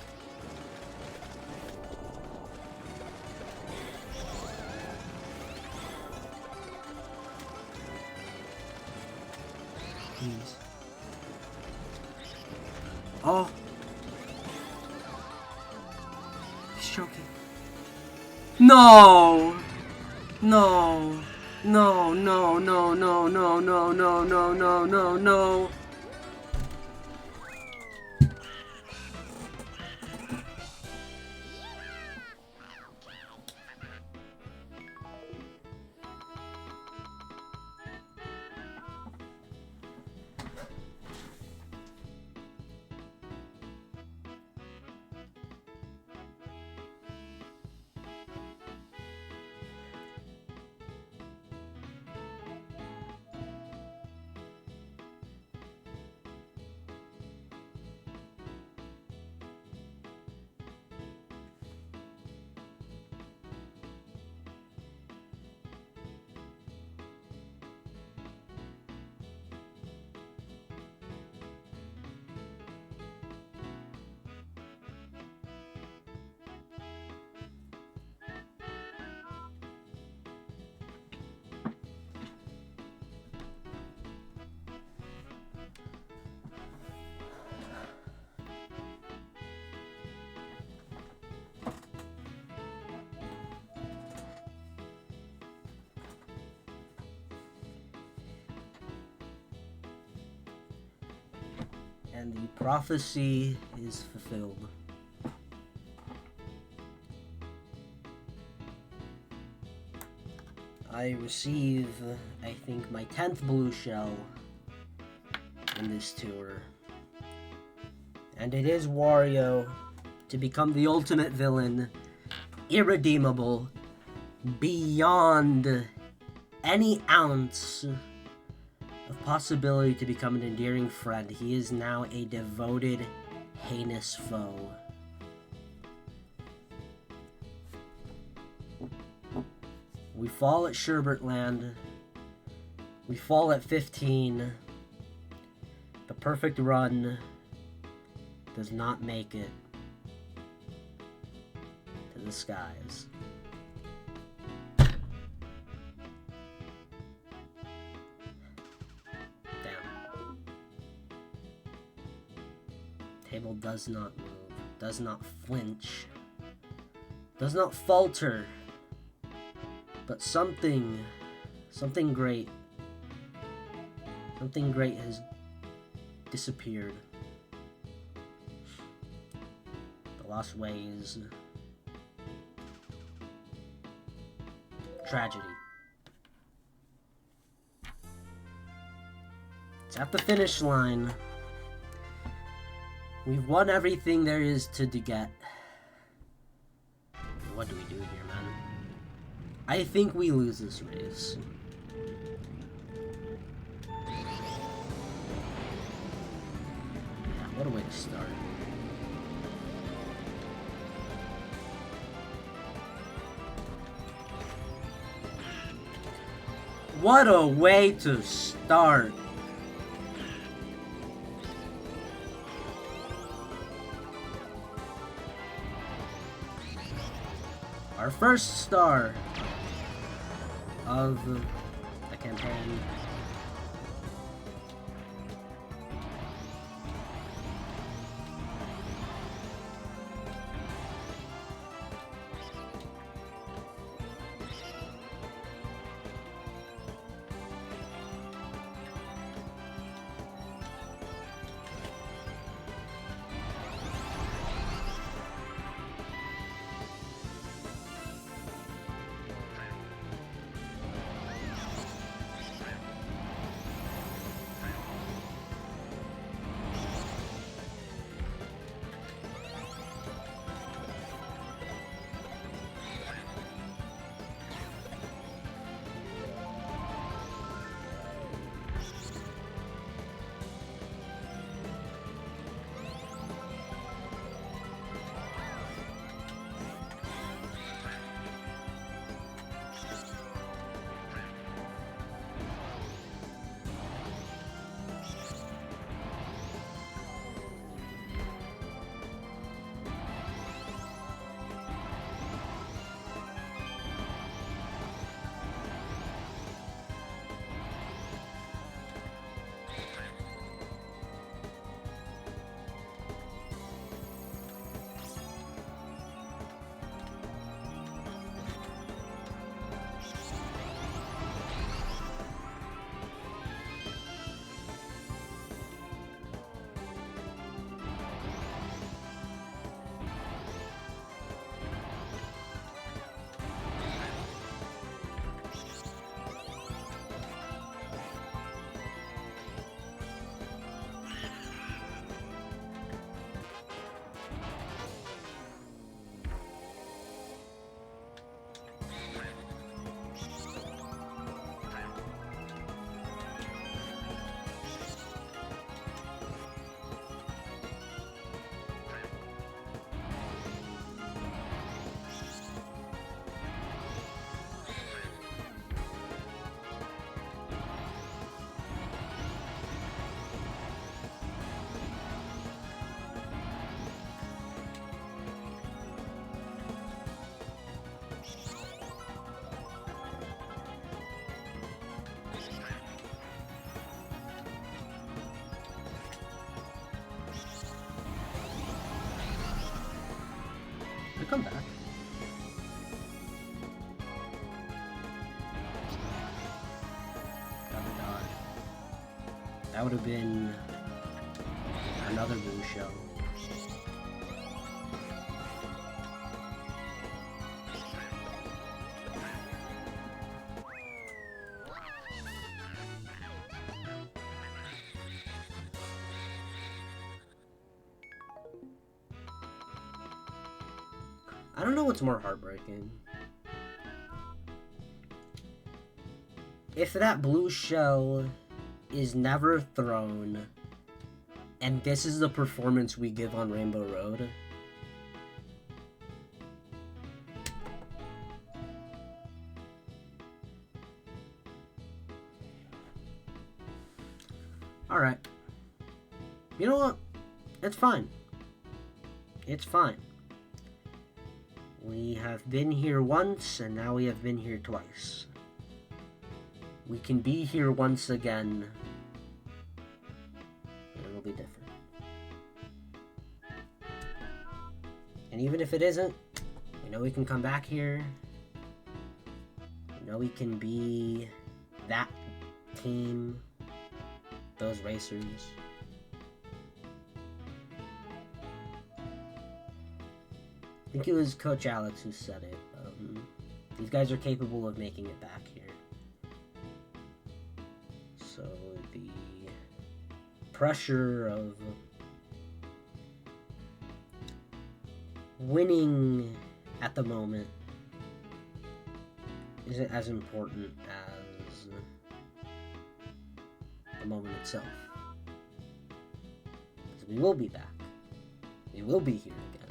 Please. Oh. He's choking. No! No! No, no, no, no, no, no, no, no, no, no, no. And the prophecy is fulfilled. I receive, I think, my 10th blue shell in this tour. And it is Wario to become the ultimate villain, irredeemable, beyond any ounce of possibility to become an endearing friend. He is now a devoted, heinous foe. We fall at Sherbert Land. We fall at 15. The perfect run does not make it to the skies. Table does not move, does not flinch, does not falter, but something great has disappeared. The lost ways. Tragedy. It's at the finish line. We've won everything there is to get. What do we do here, man? I think we lose this race. Yeah, what a way to start. What a way to start. Our first star of the campaign. Come back. Another dodge. That would have been another blue shell. I don't know what's more heartbreaking. If that blue shell is never thrown, and this is the performance we give on Rainbow Road, alright. You know what? It's fine. It's fine. We have been here once, and now we have been here twice. We can be here once again, and it'll be different. And even if it isn't, we know we can come back here. We know we can be that team, those racers. I think it was Coach Alex who said it. These guys are capable of making it back here. So the pressure of winning at the moment isn't as important as the moment itself. Because we will be back. We will be here again.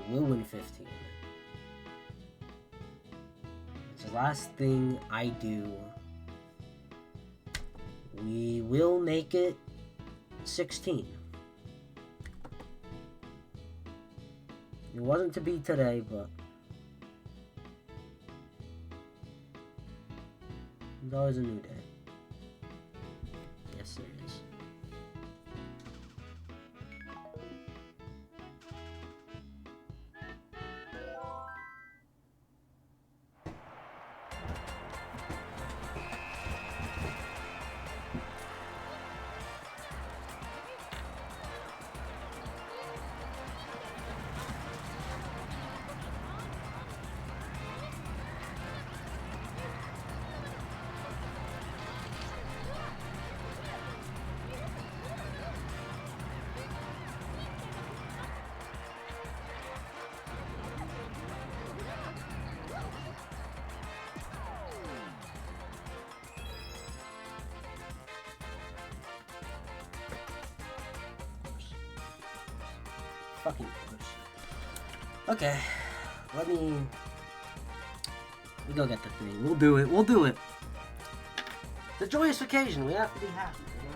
We will win 15. It's the last thing I do. We will make it 16. It wasn't to be today, but there's always a new day. Yes, there is. Fucking close. Okay, let me go get the thing. We'll do it. We'll do it. It's a joyous occasion. We have to be happy. You know?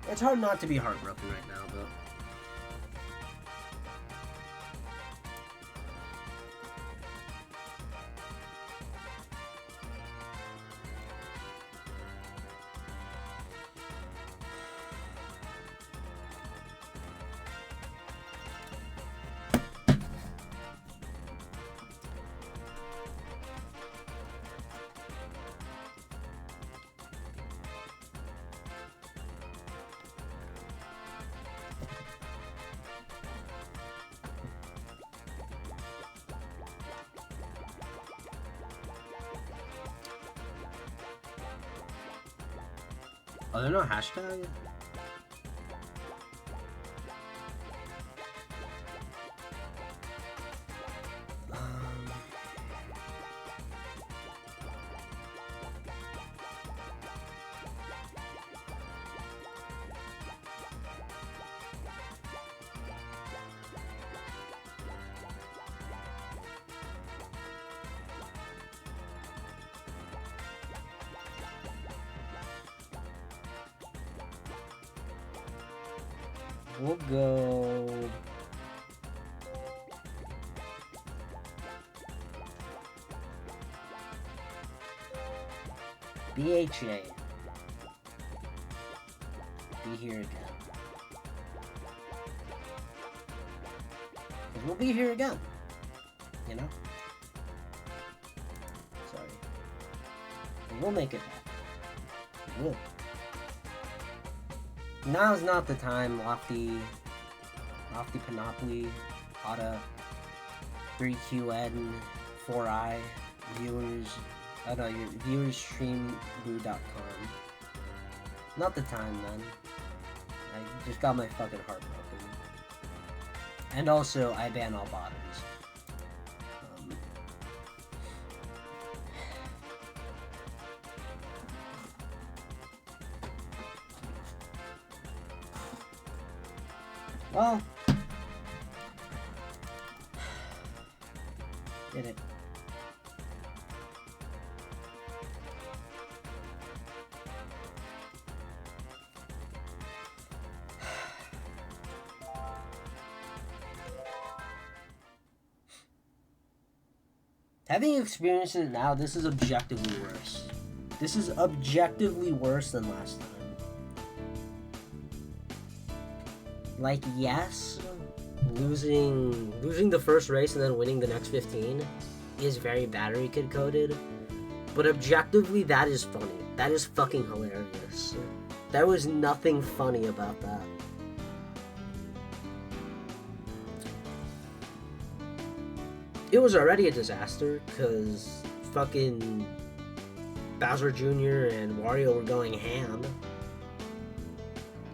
It's hard not to be heartbroken right now, but are there no hashtags? We'll go BHA. Be here again. Because we'll be here again. You know? Sorry. And we'll make it back. We will. Now's not the time, Lofty Panoply, Otta, 3QN, 4i, viewers, I don't know, your viewers streamboo.com. Not the time, man. I just got my fucking heart broken. And also, I ban all botters. Well, Hit it. Having experienced it now, this is objectively worse. This is objectively worse than last time. Like, yes, losing the first race and then winning the next 15 is very battery kid coded, but objectively that is funny. That is fucking hilarious. There was nothing funny about that. It was already a disaster because fucking Bowser Jr. and Wario were going ham.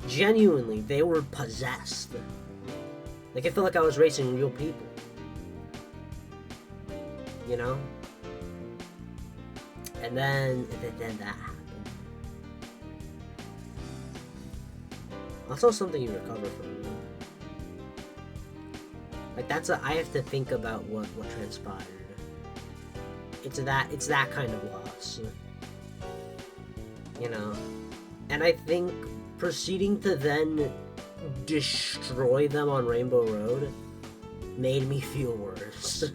Genuinely, they were possessed. Like, I felt like I was racing real people. You know? And then that happened. Also something you recover from. Like, I have to think about what transpired. It's that kind of loss. You know? And I think proceeding to then destroy them on Rainbow Road made me feel worse.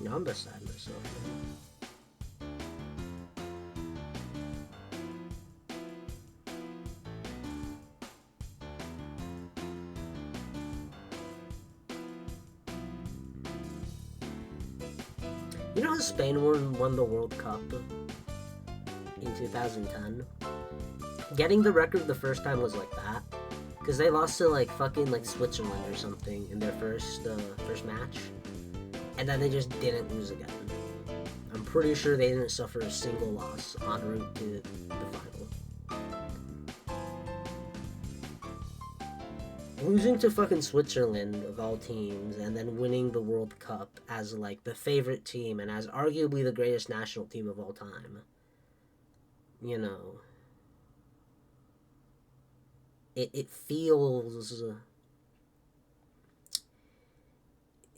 No, I'm beside myself. You know how Spain won the World Cup in 2010? Getting the record the first time was like that. Because they lost to like fucking like Switzerland or something in their first match. And then they just didn't lose again. I'm pretty sure they didn't suffer a single loss en route to the final. Losing to fucking Switzerland, of all teams, and then winning the World Cup as, like, the favorite team and as arguably the greatest national team of all time. You know. It feels...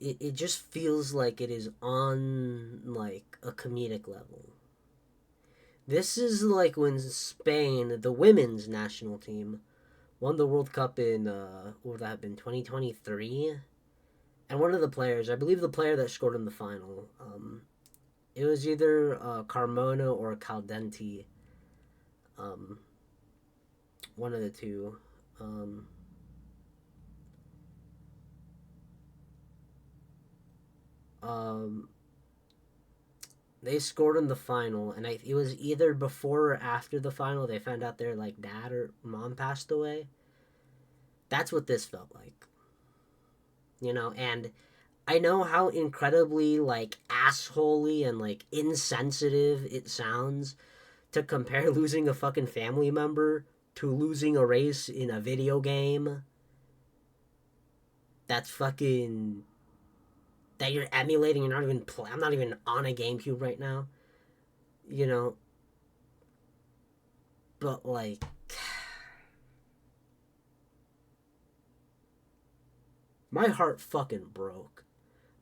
It just feels like it is on, like, a comedic level. This is like when Spain, the women's national team, won the World Cup in, what would that have been, 2023? And one of the players, I believe the player that scored in the final, it was either Carmona or Caldenti. One of the two. They scored in the final, and it was either before or after the final they found out their, like, dad or mom passed away. That's what this felt like. You know, and I know how incredibly, like, assholey and, like, insensitive it sounds to compare losing a fucking family member to losing a race in a video game. That's fucking... that you're emulating, you're not even I'm not even on a GameCube right now. You know? But, like... my heart fucking broke.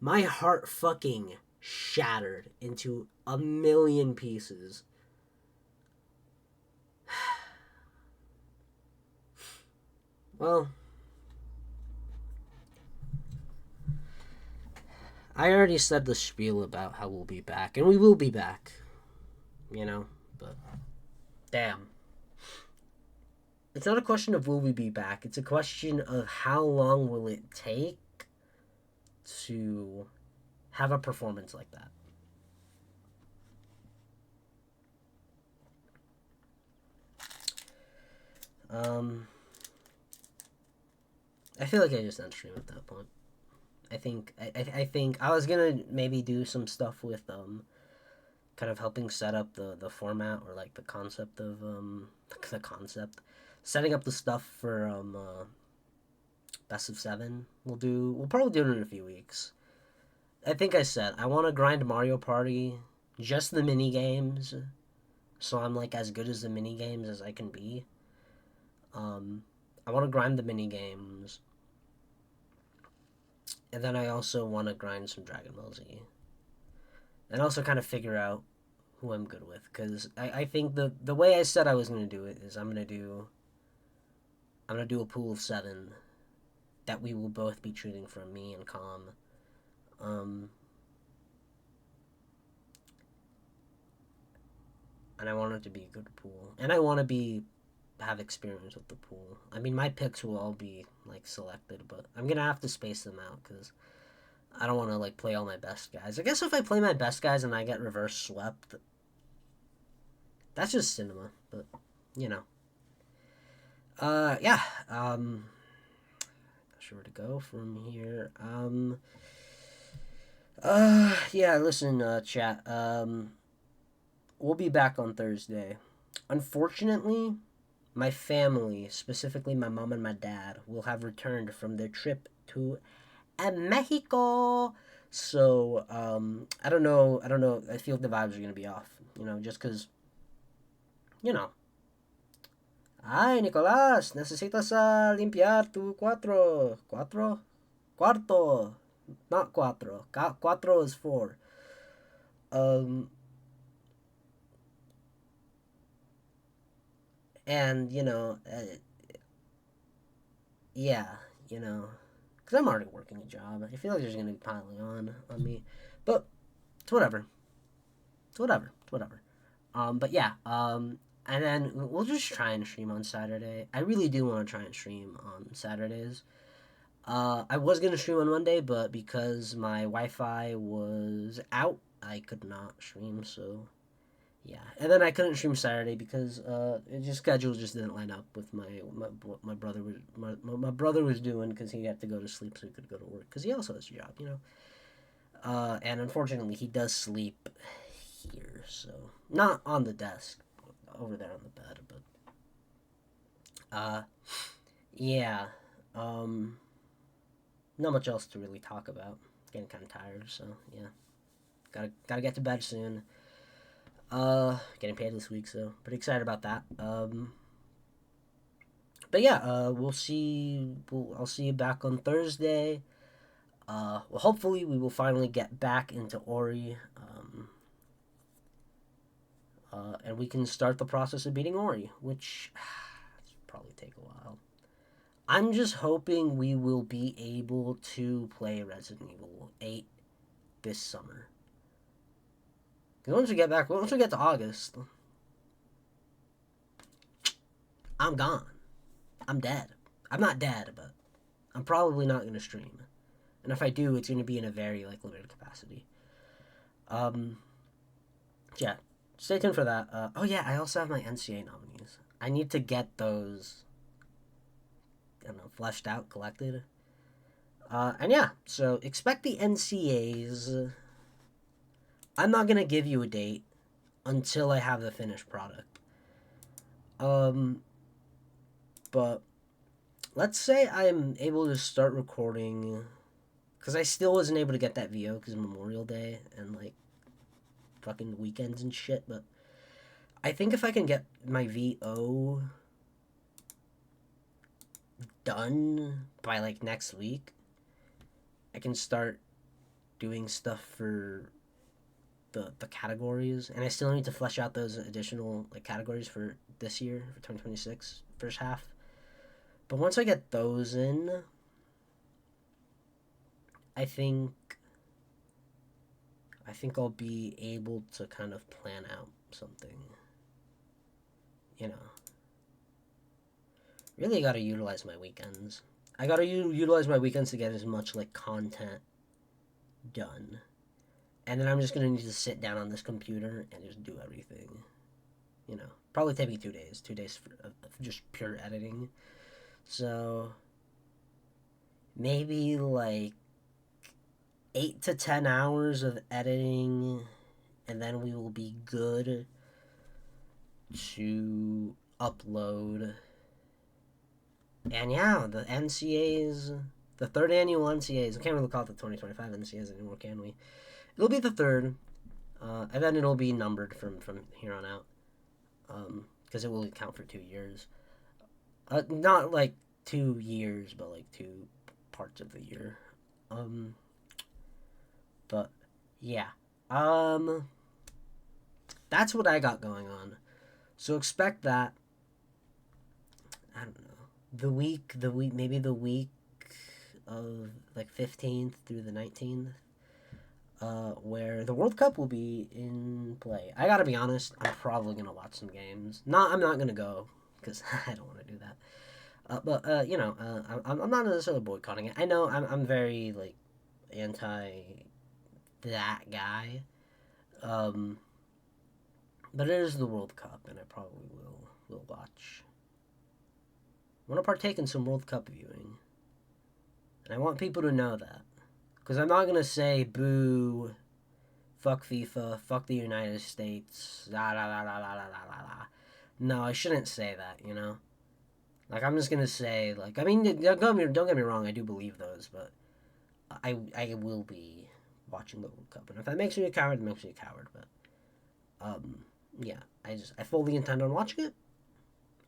My heart fucking shattered into a million pieces. Well... I already said the spiel about how we'll be back, and we will be back, you know, but damn. It's not a question of will we be back, it's a question of how long will it take to have a performance like that. I feel like I just end stream at that point. I think I was gonna maybe do some stuff with kind of helping set up the format, or like the concept of setting up the stuff for best of 7. We'll probably do it in a few weeks. I think I said I want to grind Mario Party, just the mini games, so I'm like as good as the mini games as I can be. I want to grind the mini games, and then I also want to grind some Dragon Ball Z, and also kind of figure out who I'm good with, because I think the way I said I was going to do it is I'm going to do a pool of 7 that we will both be choosing from, me and Calm. And I want it to be a good pool, and I want to have experience with the pool. I mean, my picks will all be like selected, but I'm gonna have to space them out because I don't want to like play all my best guys. I guess if I play my best guys and I get reverse swept, that's just cinema. But you know, yeah. Not sure where to go from here. Yeah. Listen, chat. We'll be back on Thursday. Unfortunately, my family, specifically my mom and my dad, will have returned from their trip to Mexico. So, I don't know. I feel the vibes are going to be off, just because, Ay, Nicolás, necesitas limpiar tu cuatro. Cuarto. Not cuatro. Cuatro is 4. And, yeah, because I'm already working a job. I feel like there's going to be piling on me. But it's whatever. But yeah, and then we'll just try and stream on Saturday. I really do want to try and stream on Saturdays. I was going to stream on Monday, but because my Wi-Fi was out, I could not stream, so... yeah, and then I couldn't stream Saturday because schedule just didn't line up with what my brother was doing, because he had to go to sleep so he could go to work, because he also has a job, and unfortunately he does sleep here, so not on the desk, over there on the bed, but yeah, not much else to really talk about. Getting kind of tired, so yeah, gotta get to bed soon. Getting paid this week, so pretty excited about that. But yeah, I'll see you back on Thursday. Well, hopefully we will finally get back into Ori, and we can start the process of beating Ori, which probably take a while. I'm just hoping we will be able to play Resident Evil 8 this summer. Once we get to August, I'm gone. I'm dead. I'm not dead, but I'm probably not going to stream. And if I do, it's going to be in a very, limited capacity. Yeah, stay tuned for that. Oh yeah, I also have my NCA nominees. I need to get those, fleshed out, collected. And yeah, so expect the NCAs. I'm not going to give you a date until I have the finished product. But let's say I'm able to start recording, because I still wasn't able to get that VO because of Memorial Day and, fucking weekends and shit, but I think if I can get my VO done by, next week, I can start doing stuff for the categories, and I still need to flesh out those additional categories for this year, for 2026 first half. But once I get those in, I think I'll be able to kind of plan out something. Really got to utilize my weekends. I got to utilize my weekends to get as much content done. And then I'm just going to need to sit down on this computer and just do everything. Probably take me 2 days. 2 days of just pure editing. So, maybe 8 to 10 hours of editing. and then we will be good to upload. And yeah, the NCAs, the third annual NCAs. I can't really call it the 2025 NCAs anymore, can we? It'll be the third, and then it'll be numbered from here on out, because it will count for 2 years. Not like 2 years, but like 2 parts of the year. But yeah, that's what I got going on. So expect that. I don't know. Maybe the week of like 15th through the 19th, where the World Cup will be in play. I gotta be honest, I'm probably gonna watch some games. I'm not gonna go, because I don't want to do that. But you know, I'm not necessarily boycotting it. I know I'm very like anti that guy. But it is the World Cup, and I probably will watch. I want to partake in some World Cup viewing, and I want people to know that, because I'm not gonna say boo, fuck FIFA, fuck the United States, la la la la la la la la. No, I shouldn't say that, you know. Like, I'm just gonna say, like, I mean, don't get me wrong, I do believe those, but I will be watching the World Cup, and if that makes me a coward, it makes me a coward. But yeah, I fully intend on watching it.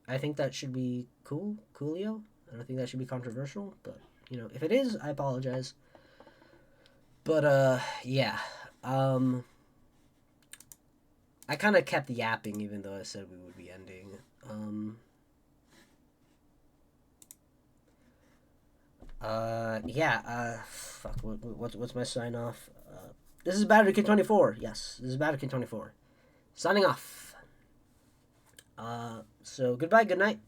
I think that should be coolio. I don't think that should be controversial, but you know, if it is, I apologize. But yeah, I kind of kept yapping, even though I said we would be ending. Yeah, fuck, what's my sign off? This is Battery Kid 24. Yes, this is Battery Kid 24. Signing off. So goodbye, good night.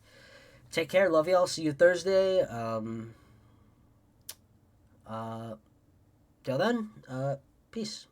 Take care, love y'all. See you Thursday. Till then, peace.